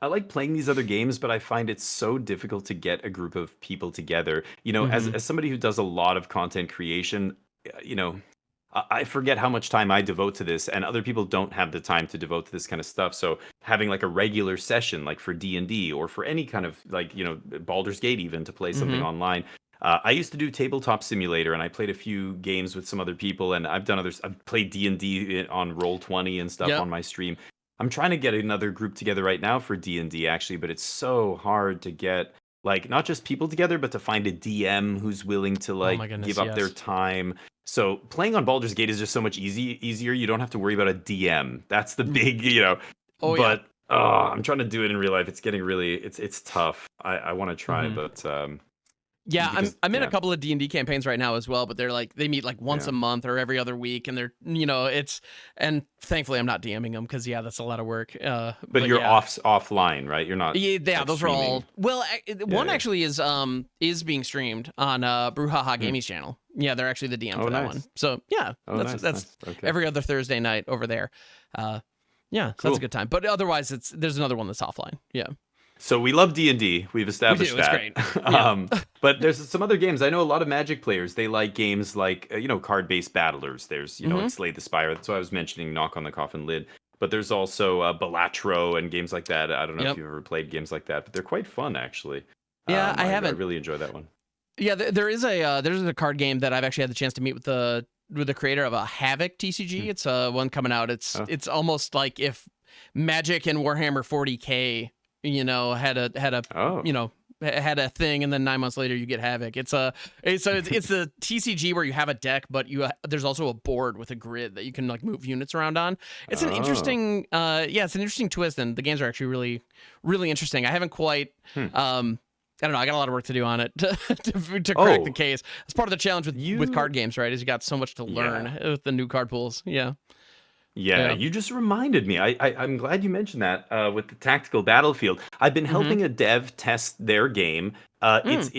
I like playing these other games, but I find it so difficult to get a group of people together. Mhm. As somebody who does a lot of content creation, I forget how much time I devote to this, and other people don't have the time to devote to this kind of stuff. So having like a regular session, like for D&D or for any kind of like Baldur's Gate, even to play something Mhm. online. I used to do Tabletop Simulator, and I played a few games with some other people, and I've done others. I've played D&D on Roll20 and stuff Yep. on my stream. I'm trying to get another group together right now for D&D actually, but it's so hard to get like not just people together, but to find a DM who's willing to Oh like my goodness, give up their yes. time. So playing on Baldur's Gate is just so much easier. You don't have to worry about a DM. That's the big, Oh yeah. But I'm trying to do it in real life. It's getting really it's tough. I want to try, Mhm. but Yeah, because I'm in a yeah, couple of D&D campaigns right now as well, but they meet like once yeah. a month or every other week, and they're and thankfully I'm not DMing them because yeah, that's a lot of work. But But you're yeah. offline, right? You're not Yeah, like those are all. streaming. Well, Yeah, one yeah. actually is being streamed on Brouhaha Hmm. Gaming's channel. Yeah, they're actually the DM Oh, for that one. nice. So yeah, Oh, that's nice, that's nice. Okay. every other Thursday night over there. Yeah, so that's a Cool. good time. But otherwise, there's another one that's offline. Yeah, So we love D&D. We've we established do. It's that. great. Yeah. But there's some other games. I know a lot of Magic players. They like games like card-based battlers. There's like Hmm. Slay the Spire. That's why I was mentioning Knock on the Coffin Lid. But there's also Balatro and games like that. I don't know if Yep. you've ever played games like that, but they're quite fun actually. Yeah, I I haven't. really enjoy that one. Yeah, there's a card game that I've actually had the chance to meet with the creator of a Havoc TCG. It's one coming out. Oh, It's almost like if Magic and Warhammer 40K, had a oh, had a thing, and then 9 months later you get Havoc. It's a TCG where you have a deck, but there's also a board with a grid that you can like move units around on. It's an interesting it's an interesting twist, and the games are actually really, really interesting. I haven't quite I don't know. I got a lot of work to do on it to crack the case. It's part of the challenge with card games, right? Is you got so much to learn with the new card pools. Yeah. Yeah, you just reminded me. I'm glad you mentioned that with the tactical battlefield. I've been helping a dev test their game. And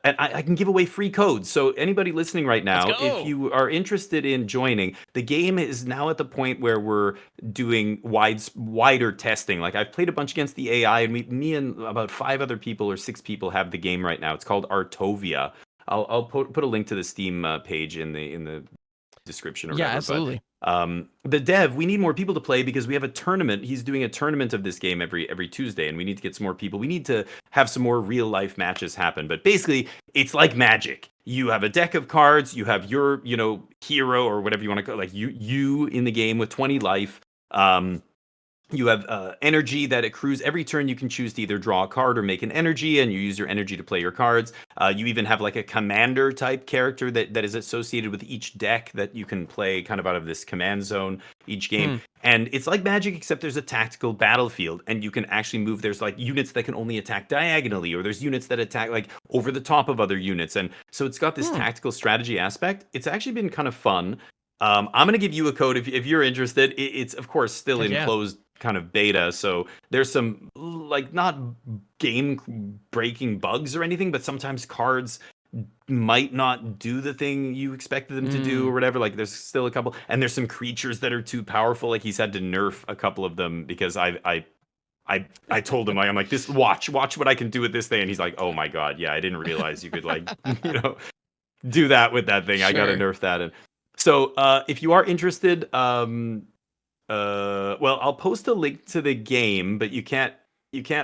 I can give away free codes. So anybody listening right now, if you are interested in joining, the game is now at the point where we're doing wider testing. Like I've played a bunch against the AI, and me and about 5 other people or 6 people have the game right now. It's called Artovia. I'll put a link to the Steam page in the description or whatever. Yeah, absolutely. But the dev, we need more people to play because we have a tournament. He's doing a tournament of this game every Tuesday, and we need to get some more people. We need to have some more real life matches happen. But basically, it's like Magic. You have a deck of cards. You have your hero or whatever you want to call, like you in the game with 20 life. You have energy that accrues every turn. You can choose to either draw a card or make an energy, and you use your energy to play your cards. You even have like a commander type character that is associated with each deck that you can play kind of out of this command zone each game. And it's like Magic, except there's a tactical battlefield, and you can actually move. There's like units that can only attack diagonally, or there's units that attack like over the top of other units. And so it's got this tactical strategy aspect. It's actually been kind of fun. I'm going to give you a code if you're interested. It's of course still in closed kind of beta, so there's some like not game breaking bugs or anything, but sometimes cards might not do the thing you expected them to do or whatever. Like there's still a couple, and there's some creatures that are too powerful. Like he's had to nerf a couple of them because I told him, I'm like, this watch what I can do with this thing, and he's like, oh my god, yeah, I didn't realize you could like do that with that thing. Sure. I gotta nerf that. And so if you are interested, well, I'll post a link to the game, but you can't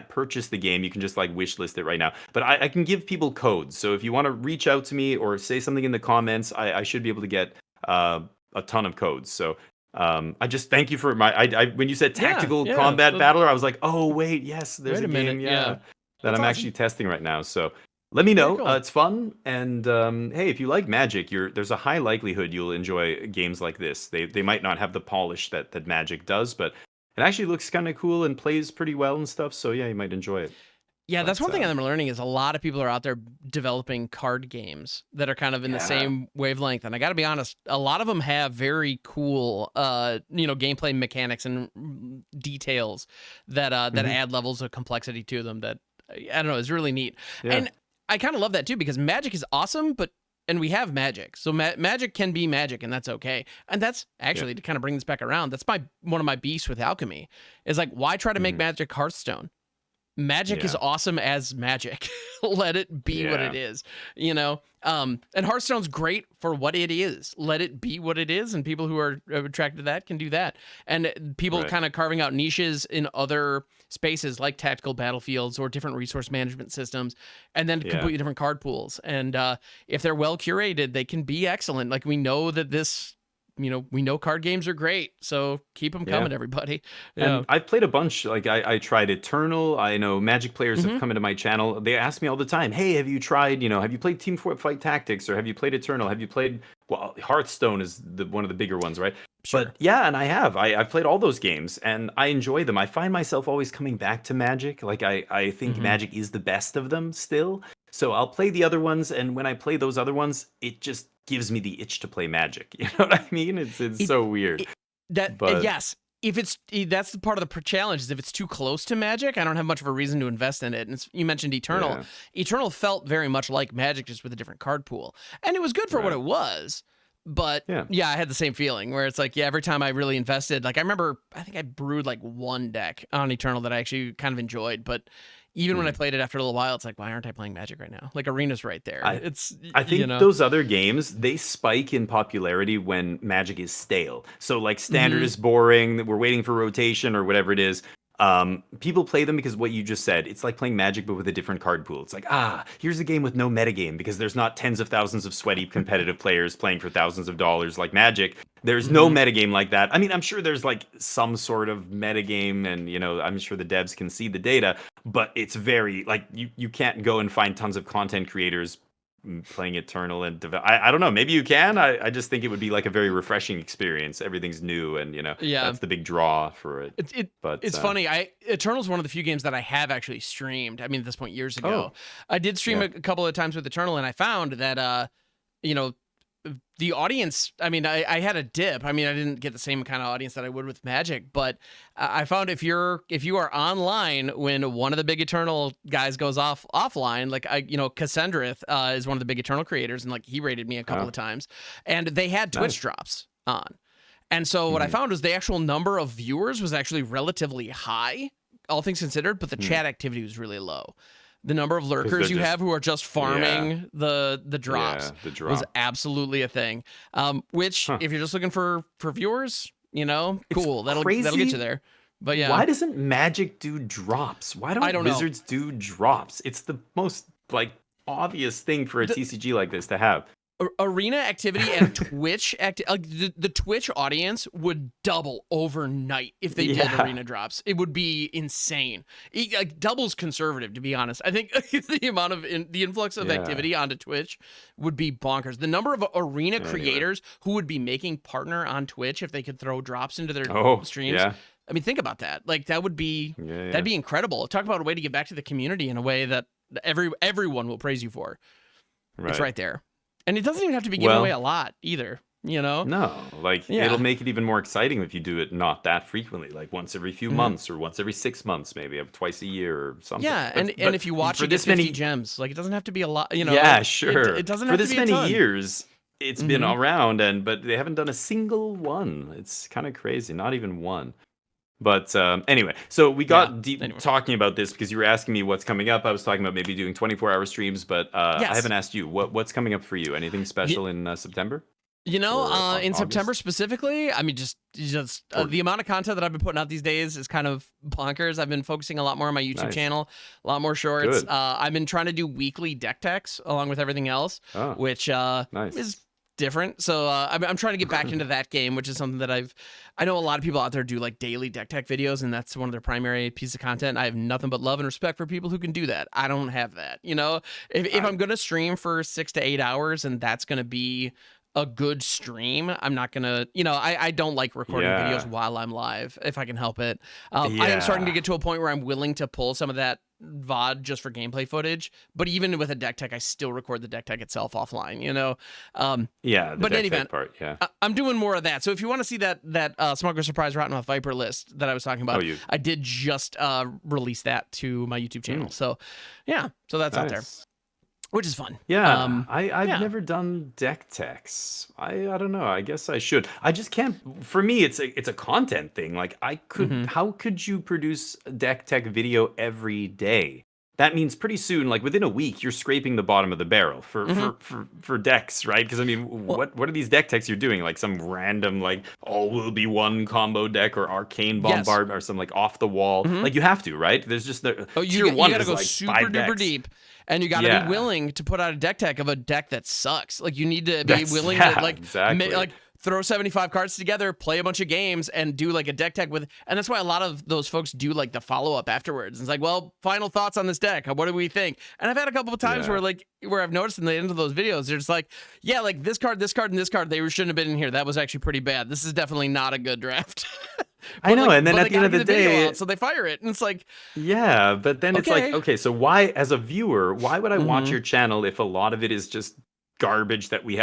purchase the game. You can just like wishlist it right now. But I can give people codes. So if you want to reach out to me or say something in the comments, I should be able to get a ton of codes. So I just thank you for when you said tactical combat battler, I was like, oh wait, yes, there's a game, that I'm actually testing right now. So let me know. Cool. It's fun, and hey, if you like Magic, there's a high likelihood you'll enjoy games like this. They might not have the polish that Magic does, but it actually looks kind of cool and plays pretty well and stuff. So yeah, you might enjoy it. Yeah, that's one thing I'm learning is a lot of people are out there developing card games that are kind of in the same wavelength. And I got to be honest, a lot of them have very cool, gameplay mechanics and details that add levels of complexity to them that, I don't know, is really neat. Yeah. And I kind of love that too, because Magic is awesome, and we have Magic. So Magic can be Magic, and that's okay. And that's actually, to kind of bring this back around, that's one of my beasts with Alchemy, is like, why try to make Magic Hearthstone? Magic is awesome as Magic. Let it be what it is, and Hearthstone's great for what it is. Let it be what it is, and people who are attracted to that can do that. And people kind of carving out niches in other spaces like tactical battlefields or different resource management systems, and then completely different card pools. And if they're well curated, they can be excellent. Like we know that this. We know card games are great, so keep them coming, everybody. And I've played a bunch. Like I tried Eternal. I know Magic players have come into my channel. They ask me all the time, "Hey, have you tried? Have you played Team Fight Tactics, or have you played Eternal? Have you played?" Well, Hearthstone is one of the bigger ones, right? Sure. But yeah, and I have. I've played all those games, and I enjoy them. I find myself always coming back to Magic. Like I think Magic is the best of them still. So I'll play the other ones, and when I play those other ones, it just gives me the itch to play Magic. You know what I mean? It's so weird. Yes. That's the part of the challenge is if it's too close to Magic, I don't have much of a reason to invest in it. And you mentioned Eternal. Yeah. Eternal felt very much like Magic, just with a different card pool, and it was good for what it was. But I had the same feeling where it's like, every time I really invested, like I remember, I think I brewed like one deck on Eternal that I actually kind of enjoyed, but even when I played it after a little while, it's like, why aren't I playing Magic right now? Like Arena's right there. I think those other games, they spike in popularity when Magic is stale. So like Standard is boring, we're waiting for rotation or whatever it is. People play them because what you just said, it's like playing Magic but with a different card pool. It's like, here's a game with no metagame because there's not tens of thousands of sweaty competitive players playing for thousands of dollars like Magic. There's no metagame like that. I mean, I'm sure there's like some sort of metagame, and I'm sure the devs can see the data, but it's very like you can't go and find tons of content creators playing Eternal and I don't know. Maybe you can. I just think it would be like a very refreshing experience. Everything's new, and Yeah. that's the big draw for it. But it's funny. Eternal's one of the few games that I have actually streamed. I mean, at this point, years ago, I did stream a couple of times with Eternal, and I found that the audience, I mean, I had a dip. I mean, I didn't get the same kind of audience that I would with Magic, but I found if you are online when one of the big Eternal guys goes offline, like Cassandrath is one of the big Eternal creators, and like he rated me a couple of times, and they had Twitch drops on. And so what I found was the actual number of viewers was actually relativly high, all things considered, but the chat activity was really low. The number of lurkers you have who are just farming the drops was absolutely a thing. Which, if you're just looking for viewers, cool. That'll get you there. But yeah, why doesn't Magic do drops? Why don't Wizards do drops? It's the most like obvious thing for a TCG like this to have. Arena activity and Twitch the Twitch audience would double overnight if they did arena drops. It would be insane. It doubles conservative, to be honest. I think the amount of the influx of activity onto Twitch would be bonkers. The number of arena creators who would be making partner on Twitch if they could throw drops into their streams. Yeah. I mean, think about that. Like that would be that'd be incredible. Talk about a way to get back to the community in a way that everyone will praise you for. It's right there. And it doesn't even have to be given away a lot either, No, like it'll make it even more exciting if you do it not that frequently, like once every few months or once every 6 months, maybe twice a year or something. Yeah, but if you watch it, this 50 gems, like it doesn't have to be a lot, Yeah, sure. It doesn't have to be for this many years. It's been around, but they haven't done a single one. It's kind of crazy, not even one. But anyway, so we got deep talking about this because you were asking me what's coming up. I was talking about maybe doing 24-hour streams, but I haven't asked you what's coming up for you. Anything special in September? In September specifically, I mean, just the amount of content that I've been putting out these days is kind of bonkers. I've been focusing a lot more on my YouTube channel, a lot more shorts. I've been trying to do weekly deck techs along with everything else, which is different. So I'm trying to get back into that game, which is something that I know a lot of people out there do like daily deck tech videos, and that's one of their primary pieces of content. I have nothing but love and respect for people who can do that. I don't have that. If I'm going to stream for 6 to 8 hours and that's going to be a good stream, I'm not gonna, I don't like recording videos while I'm live if I can help it. I am starting to get to a point where I'm willing to pull some of that VOD just for gameplay footage, but even with a deck tech, I still record the deck tech itself offline, but in any event, part, I'm doing more of that. So if you want to see that Smuggler Surprise Rottenmouth Viper list that I was talking about, I did just release that to my YouTube channel. So so that's out there, which is fun. I've never done deck techs. I don't know. I guess I should. I just can't. For me, it's a content thing. Like I could. How could you produce a deck tech video every day? That means pretty soon, like within a week, you're scraping the bottom of the barrel for decks, right? Because I mean, what are these deck techs you're doing? Like some random like all will be one combo deck or arcane bombard or some like off the wall. Like you have to, right? There's just the you gotta go like super duper deep. And you got to be willing to put out a deck tech of a deck that sucks. Like you need to be willing to throw 75 cards together, play a bunch of games, and do like a deck tech with. And that's why a lot of those folks do like the follow up afterwards. It's like, well, final thoughts on this deck. What do we think? And I've had a couple of times where I've noticed in the end of those videos, they're just like, like this card, and this card, they shouldn't have been in here. That was actually pretty bad. This is definitely not a good draft. I know, and then at the end of the day, so they fire it, and it's like, but then it's like, okay, so why, as a viewer, why would I watch your channel if a lot of it is just garbage that we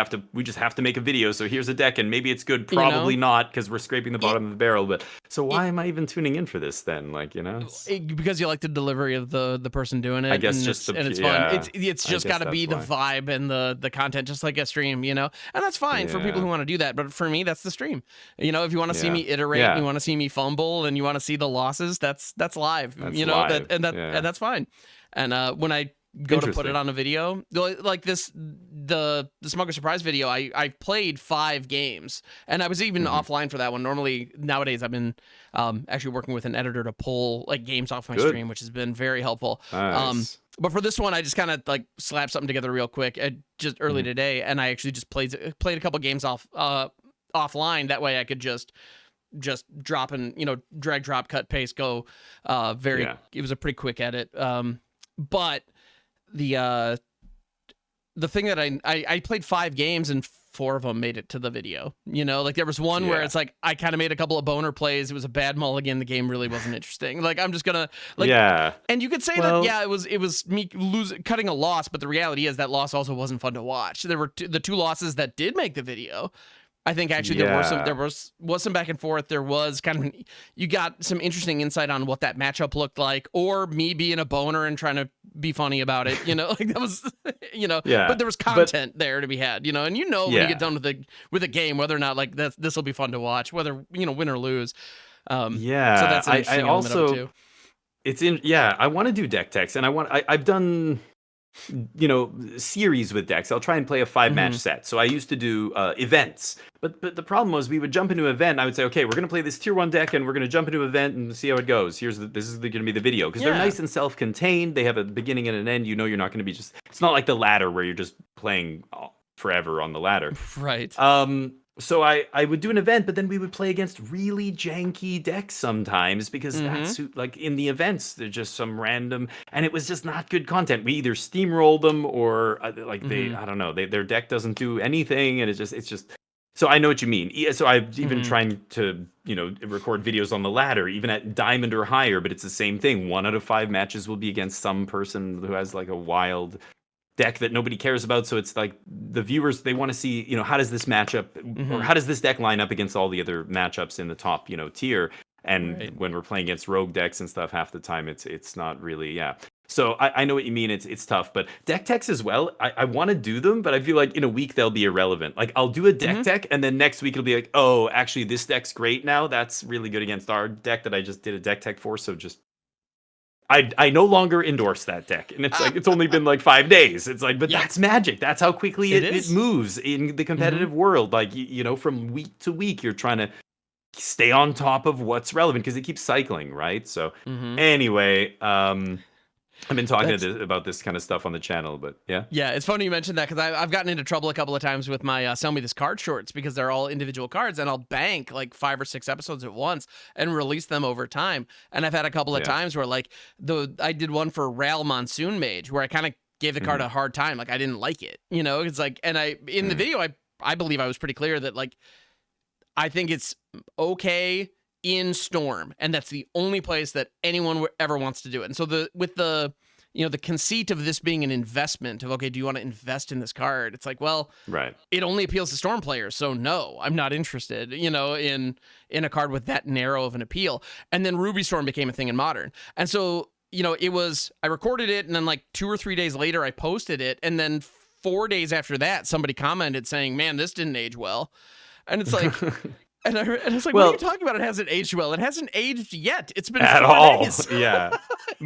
just have to make a video? So here's a deck, and maybe it's good, probably not, because we're scraping the bottom of the barrel. But so why am I even tuning in for this then? Like, because you like the delivery of the person doing it. I guess it's fun. It's just got to be the vibe and the content, just like a stream, and that's fine for people who want to do that. But for me, that's the stream. If you want to see me iterate, and you want to see me fumble, and you want to see the losses, that's live. Live. And that's fine. And when I go to put it on a video like this, the Smuggler Surprise video, I played 5 games, and I was even offline for that one. Normally nowadays I've been actually working with an editor to pull like games off my stream, which has been very helpful. Nice. But for this one, I just kind of like slapped something together real quick just early today, and I actually just played a couple games off offline. That way I could just drop and, drag, drop, cut, paste, go. It was a pretty quick edit. But the thing that I played 5 games and 4 of them made it to the video. Like there was one where it's like I kind of made a couple of boner plays. It was a bad mulligan. The game really wasn't interesting. Like I'm just gonna And you could say that it was me cutting a loss, but the reality is that loss also wasn't fun to watch. There were the 2 losses that did make the video. I think actually there was some back and forth. There was kind of, you got some interesting insight on what that matchup looked like, or me being a boner and trying to be funny about it. Like that was, but there was content there to be had. And when you get done with a game, whether or not like this will be fun to watch, whether win or lose. So that's an interesting element of it too. It's I want to do deck techs, and I've done series with decks. I'll try and play a 5-match set. So I used to do events, but the problem was we would jump into an event. I would say, okay, we're gonna play this tier 1 deck, and we're gonna jump into an event and see how it goes. This is gonna be the video, because they're nice and self-contained. They have a beginning and an end. You're not gonna be it's not like the ladder where you're just playing forever on the ladder, right? So I would do an event, but then we would play against really janky decks sometimes, because that's like in the events, they're just some random, and it was just not good content. We either steamrolled them or I don't know, their deck doesn't do anything, and it's just. So I know what you mean. So I've even trying to record videos on the ladder, even at diamond or higher, but it's the same thing. 1 out of 5 matches will be against some person who has like a wild deck that nobody cares about. So it's like the viewers, they want to see, how does this matchup or how does this deck line up against all the other matchups in the top, tier. And when we're playing against rogue decks and stuff, half the time it's not really, So I know what you mean. It's tough, but deck techs as well. I want to do them, but I feel like in a week they'll be irrelevant. Like I'll do a deck tech, and then next week it'll be like, oh, actually this deck's great now. That's really good against our deck that I just did a deck tech for. So just I no longer endorse that deck, and it's like it's only been like 5 days. It's like, but that's Magic. That's how quickly it moves in the competitive world. Like from week to week, you're trying to stay on top of what's relevant because it keeps cycling, right? So anyway, I've been talking about this kind of stuff on the channel, but yeah. Yeah, it's funny you mentioned that, because I've gotten into trouble a couple of times with my Sell Me This Card shorts, because they're all individual cards, and I'll bank like 5 or 6 episodes at once and release them over time. And I've had a couple of times where like I did one for Ral Monsoon Mage where I kind of gave the card a hard time. Like I didn't like it, It's like, and in the video, I believe I was pretty clear that like, I think it's okay in Storm, and that's the only place that anyone ever wants to do it. And so with the conceit of this being an investment of, okay, do you want to invest in this card? It's like, well, it only appeals to Storm players, so no, I'm not interested, in a card with that narrow of an appeal. And then Ruby Storm became a thing in Modern, and so I recorded it, and then like 2 or 3 days later I posted it, and then 4 days after that somebody commented saying, man, this didn't age well. And it's like, and it's like, what are you talking about? It hasn't aged well. It hasn't aged yet. It's been at 4 all. days. Yeah,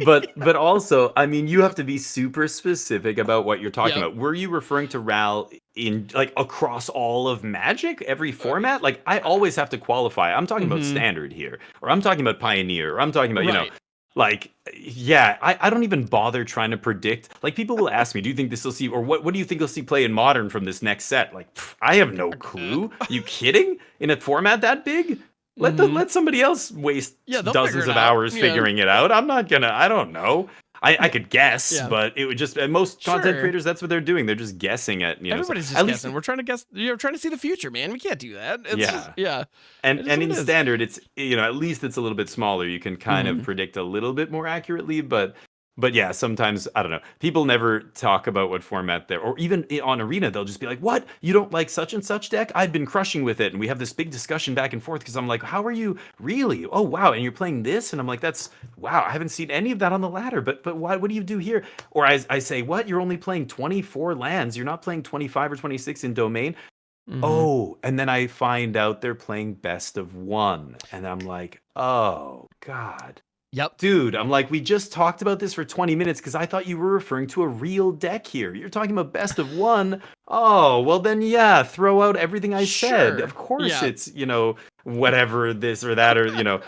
but also, I mean, you have to be super specific about what you're talking about. Were you referring to Ral in like across all of Magic, every format? Like I always have to qualify. I'm talking about Standard here, or I'm talking about Pioneer, or I'm talking about Like, I don't even bother trying to predict. Like, people will ask me, do you think this will see, or what do you think you'll see play in Modern from this next set? Like, I have no clue. You kidding? In a format that big? Let somebody else waste dozens of hours figuring it out. I'm not gonna, I don't know. I could guess, but it would just, most content creators, that's what they're doing. They're just guessing at, Everybody's just guessing. We're trying to guess, you're trying to see the future, man. We can't do that. And in Standard, it's, at least it's a little bit smaller. You can kind of predict a little bit more accurately, but yeah, sometimes, I don't know. People never talk about what format they're, or even on Arena, they'll just be like, what? You don't like such and such deck? I've been crushing with it. And we have this big discussion back and forth because I'm like, how are you really? Oh, wow. And you're playing this? And I'm like, wow, I haven't seen any of that on the ladder. But why? What do you do here? Or I say, what? You're only playing 24 lands. You're not playing 25 or 26 in Domain. Oh, and then I find out they're playing best of 1. And I'm like, oh, God. Yep. Dude, I'm like, we just talked about this for 20 minutes because I thought you were referring to a real deck here. You're talking about best of 1. Oh, well then, throw out everything I said. Of course it's, whatever this or that, or,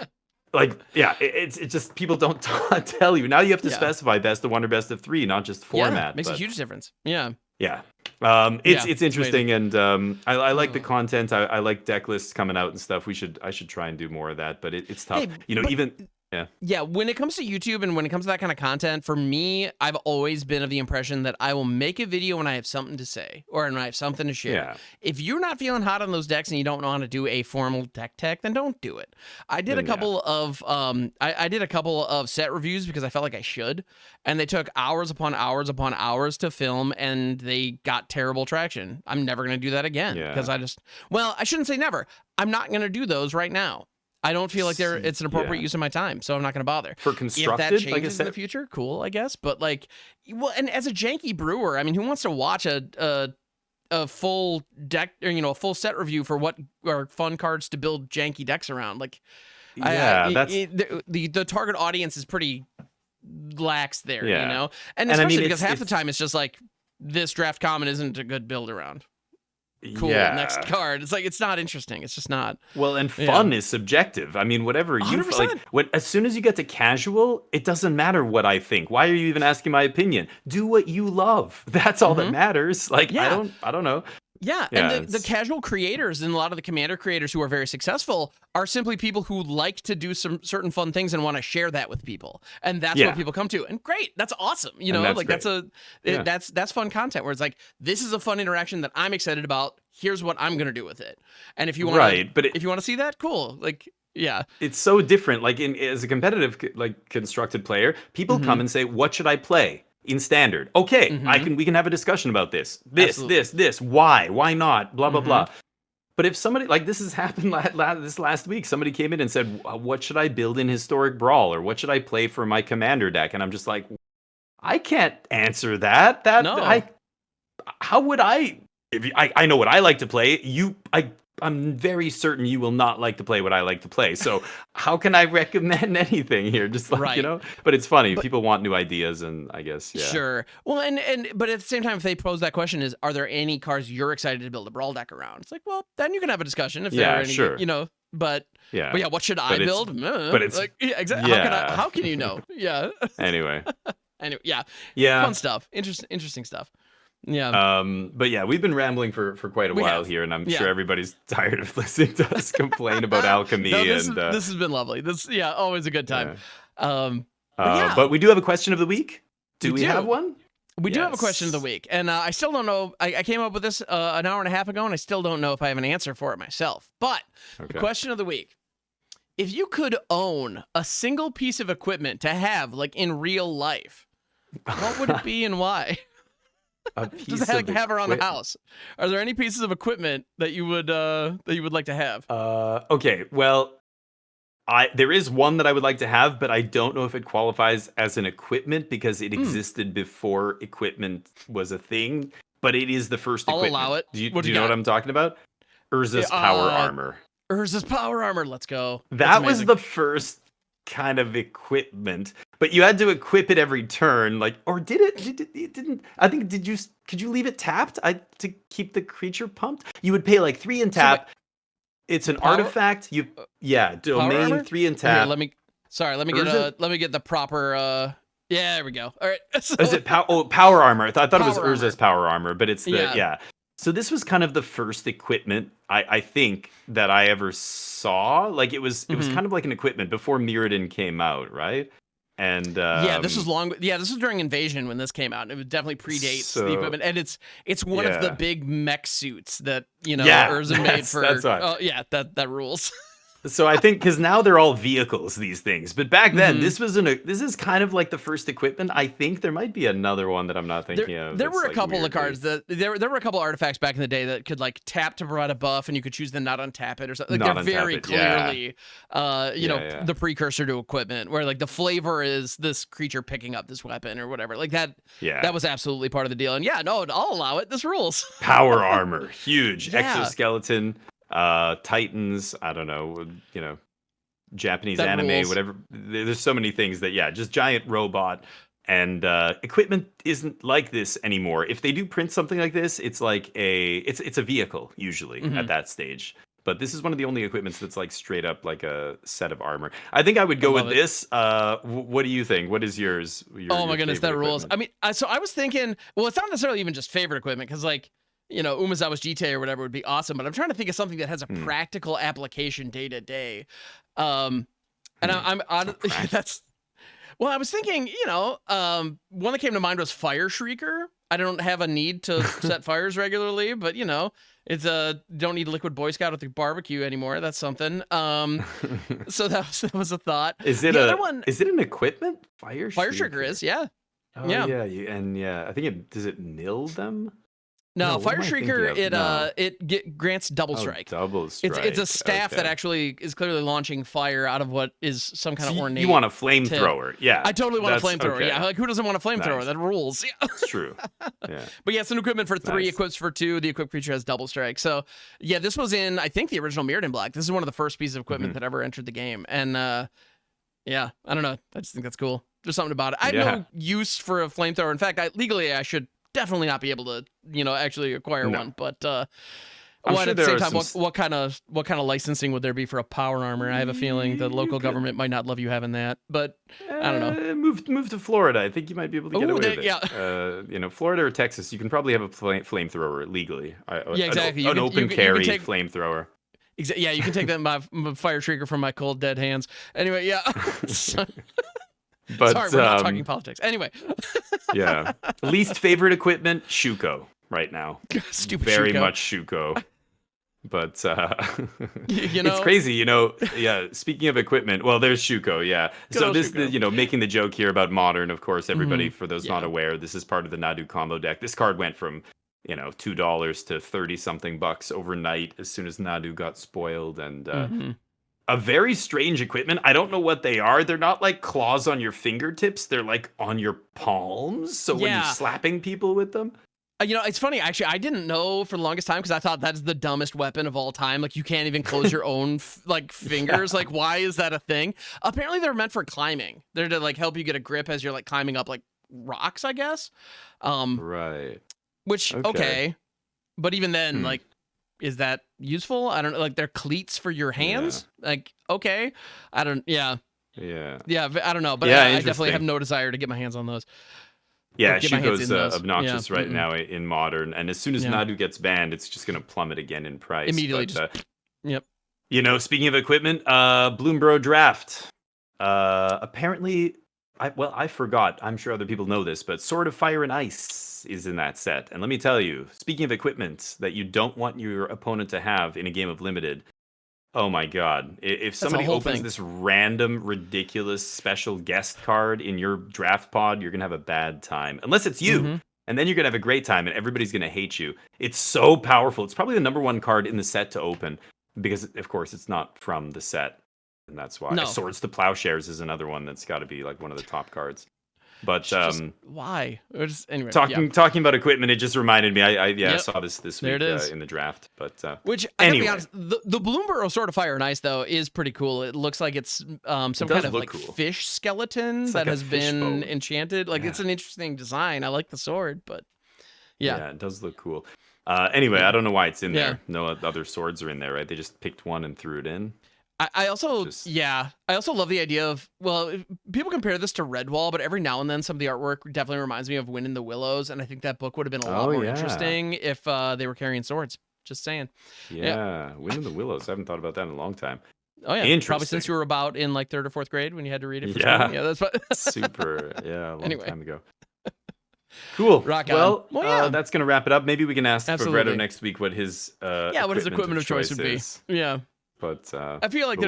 it's just people don't tell you. Now you have to specify best of 1 or best of 3, not just format. Makes a huge difference. Yeah. Yeah. It's Yeah, it's it's amazing. interesting, and I like the Uh, content. I like deck lists coming out and stuff. I should try and do more of that, but it's tough. hey, You know, but even yeah, yeah, when it comes to YouTube and when it comes to that kind of content, for me, I've always been of the impression that I will make a video when I have something to say or when I have something to share. yeah. If you're not feeling hot on those decks and you don't know how to do a formal deck tech, then don't do it. I did a Then yeah, couple of I did a couple of set reviews because I felt like I should, and they took hours upon hours upon hours to film, and they got terrible traction. I'm never gonna do that again because yeah. I shouldn't say never. I'm not gonna do those right now. I don't feel like it's an appropriate Yeah. use of my time, so I'm not going to bother. For If that constructed, like I changes in the said, future, cool, I guess. But like, well, and as a janky brewer, I mean, who wants to watch a full deck or a full set review for what are fun cards to build janky decks around? Like, yeah, that's the target audience is pretty lax there, yeah. and And I mean, especially because half the it's time it's just like this draft common isn't a good build around. Cool, next yeah. card. It's like it's not interesting. It's just not. Well, and Yeah, fun is subjective. I mean, whatever you like, 100%. when as soon as you get to casual, it doesn't matter what I think. Why are you even asking my opinion? Do what you love. That's all that Mm-hmm. matters. Like, Yeah. I don't know. Yeah, and Yeah, the it's casual creators and a lot of the commander creators who are very successful are simply people who like to do some certain fun things and want to share that with people, and that's what yeah, people come to. And great, that's awesome. and that's Like great. Yeah, that's fun content where it's like this is a fun interaction that I'm excited about. Here's what I'm gonna do with it. And right. But if you want to see that, cool. Like yeah, it's so different. Like in as a competitive like constructed player, people mm-hmm, come and say, "What should I play?" In standard. Okay, mm-hmm, we can have a discussion about this. absolutely, This. Why not? Blah blah mm-hmm, blah. But if somebody like this has happened this last week, somebody came in and said, "What should I build in Historic Brawl, or what should I play for my commander deck?" And I'm just like, I can't answer that. no, How would I? If I know what I like to play, I'm very certain you will not like to play what I like to play. So how can I recommend anything here? Just like right. but it's funny. But People want new ideas, and I guess yeah, sure. Well, and but at the same time, if they pose that question, are there any cards you're excited to build a brawl deck around? It's like, well, then you can have a discussion if there are yeah, any, sure, But yeah. yeah, what should I But it's build? but it's Like, yeah, exactly. yeah. How can you know? Yeah. Anyway, Anyway, yeah, yeah. fun stuff. Interesting stuff. Yeah, But yeah, we've been rambling for quite a we while have. here, and I'm Yeah. sure everybody's tired of listening to us complain about alchemy No, and this has been lovely. Yeah, always a good time. yeah. But yeah, But we do have a question of the week. we Do we have do. one? We do have a question of the Yes. week, and I still don't know. I came up with this an hour and a half ago, and I still don't know if I have an answer for it myself. But the Okay. question of the week: if you could own a single piece of equipment to have, like in real life, what would it be and why? A piece Just of have around the equipment. house. Are there any pieces of equipment that you would like to have? Okay. Well, there is one that I would like to have, but I don't know if it qualifies as an equipment because it Hmm, existed before equipment was a thing. But it is the first I'll equipment. allow it. What Do do you you know what got? I'm talking about? Yeah, Urza's power armor. Urza's power armor. Let's go. That's That was amazing. the first kind of equipment, but you had to equip it every turn. Like, or did it? It didn't. I think could you leave it tapped? To keep the creature pumped. You would pay like 3 and So wait, tap. It's an power artifact. Yeah, power domain armor? 3 and Here, tap. let me get Urza, the proper yeah, there we go. All right. is So it power armor? I thought it was power Urza's armor. power armor, but it's the Yeah. yeah. So this was kind of the first equipment I think that I ever saw. Like it was Hmm. kind of like an equipment before Mirrodin came out, right? And Yeah, this was long. Yeah, this was during Invasion when this came out. It definitely predates the so equipment, and it's one of the yeah. big mech suits that Yeah, Urza made for. that's why. Oh yeah, that rules. So I think because now they're all vehicles, these things. But back then, Hmm. this is kind of like the first equipment. I think there might be another one that I'm not There, thinking of. there That's were a like couple of weirdly cards there were a couple artifacts back in the day that could like tap to provide a buff, and you could choose to not untap it or something. Like not they're untap very it. Yeah, clearly, yeah. the precursor to equipment, where like the flavor is this creature picking up this weapon or whatever. Like that. Yeah. That was absolutely part of the deal. And yeah, no, I'll allow it. This rules. Power armor, huge Yeah, exoskeleton, Titans. I don't know, Japanese that anime, rules. whatever. There's so many things that yeah, just giant robot. And equipment isn't like this anymore. If they do print something like this, it's like it's a vehicle usually Hmm. at that stage. but this is one of the only equipments that's like straight up like a set of armor. I think I would go with this. What do you think? What is yours? Oh my goodness, that rules. Equipment? I mean, so I was thinking, well, it's not necessarily even just favorite equipment, because like, Umezawa's GTA or whatever would be awesome, but I'm trying to think of something that has a practical application day to day. And I'm on that's. Well, I was thinking, one that came to mind was Fire Shrieker. I don't have a need to set fires regularly, but it's don't need Liquid Boy Scout at the barbecue anymore. That's something. So that was a thought. Is it is it an equipment? Fire Shrieker is, yeah. Oh, yeah. I think does it mill them? No, Fire Shrieker, it grants double strike. Double strike. It's a staff that actually is clearly launching fire out of what is some kind of ornate. You want a flamethrower, yeah. I totally want a flamethrower, yeah. Like, who doesn't want a flamethrower? Nice. That rules, yeah. It's true, yeah. But yeah, it's an equipment for 3, equips for 2. The equipped creature has double strike. So yeah, this was in, I think, the original Mirrored in Black. This is one of the first pieces of equipment that ever entered the game. And yeah, I don't know. I just think that's cool. There's something about it. I have no use for a flamethrower. In fact, legally, I should definitely not be able to, actually acquire one. But at the same time, what kind of licensing would there be for a power armor? I have a feeling the local government might not love you having that. But I don't know. Move to Florida. I think you might be able to get away with it. Yeah. Florida or Texas, you can probably have a flamethrower legally. Yeah, exactly. An open carry flamethrower. Yeah, you can take that my Fire Shrieker from my cold dead hands. Anyway, yeah. But sorry, we're not talking politics. Anyway. Yeah. Least favorite equipment, Shuko right now. Stupid Very Shuko. much Shuko. But it's crazy, yeah, speaking of equipment, well, there's Shuko, yeah. So this Shuko. Making the joke here about modern, of course, everybody, for those not aware, this is part of the Nadu combo deck. This card went from $2 to 30-something bucks overnight as soon as Nadu got spoiled, and a very strange equipment. I don't know what they are. They're not like claws on your fingertips. They're like on your palms. So when you're slapping people with them. It's funny. Actually, I didn't know for the longest time because I thought that's the dumbest weapon of all time. Like, you can't even close your own fingers. Like, why is that a thing? Apparently, they're meant for climbing. They're to like help you get a grip as you're like climbing up like rocks, I guess. Right. Which okay. But even then, like, is that useful? I don't know. Like, they're cleats for your hands. Yeah. Like, okay. I don't. Yeah. Yeah. Yeah. I don't know. But I definitely have no desire to get my hands on those. Yeah, Shuko's obnoxious right now in Modern, and as soon as Nadu gets banned, it's just going to plummet again in price. Immediately. Yep. Speaking of equipment, Bloombro Draft. Apparently, I forgot. I'm sure other people know this, but Sword of Fire and Ice is in that set. And let me tell you, speaking of equipment that you don't want your opponent to have in a game of Limited, oh my god. If somebody opens this random, ridiculous special guest card in your draft pod, you're going to have a bad time. Unless it's you. And then you're going to have a great time and everybody's going to hate you. It's so powerful. It's probably the #1 card in the set to open because, of course, it's not from the set. And that's why. Swords to Plowshares is another one that's got to be like one of the top cards. But why? Anyway, talking about equipment, it just reminded me. I saw this week in the draft. But which anyway, I gotta be honest, the Bloombro Sword of Fire and Ice though is pretty cool. It looks like it's some kind of like fish skeleton that has been enchanted. Like it's an interesting design. I like the sword, but yeah, it does look cool. Anyway, I don't know why it's in there. No other swords are in there, right? They just picked one and threw it in. I also love the idea of, people compare this to Redwall, but every now and then some of the artwork definitely reminds me of Wind in the Willows, and I think that book would have been a lot more interesting if they were carrying swords. Just saying. Yeah, Wind in the Willows. I haven't thought about that in a long time. Oh yeah, probably since you were about in like 3rd or 4th grade when you had to read it for school. Yeah, that's what... Super. Yeah, a long time ago. Cool. Rock on. Well, that's gonna wrap it up. Maybe we can ask Fabretto next week what his what his equipment of choice would be. Yeah. But I feel like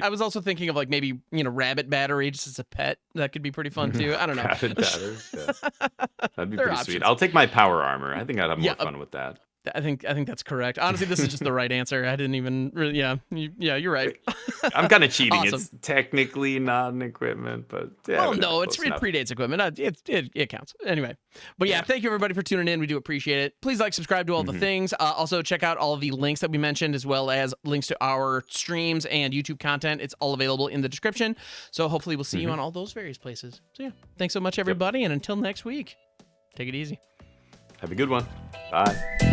I was also thinking of like maybe rabbit battery just as a pet. That could be pretty fun too. I don't know. Rabbit battery. Yeah. That'd be pretty sweet. I'll take my power armor. I think I'd have more fun with that. I think that's correct. Honestly, this is just the right answer. I didn't even really, you're right. I'm kind of cheating. Awesome. It's technically not an equipment, but no, it predates equipment. It counts anyway. But thank you everybody for tuning in. We do appreciate it. Please subscribe to all the things. Also check out all of the links that we mentioned, as well as links to our streams and YouTube content. It's all available in the description. So hopefully we'll see you on all those various places. So thanks so much everybody, and until next week, take it easy. Have a good one. Bye.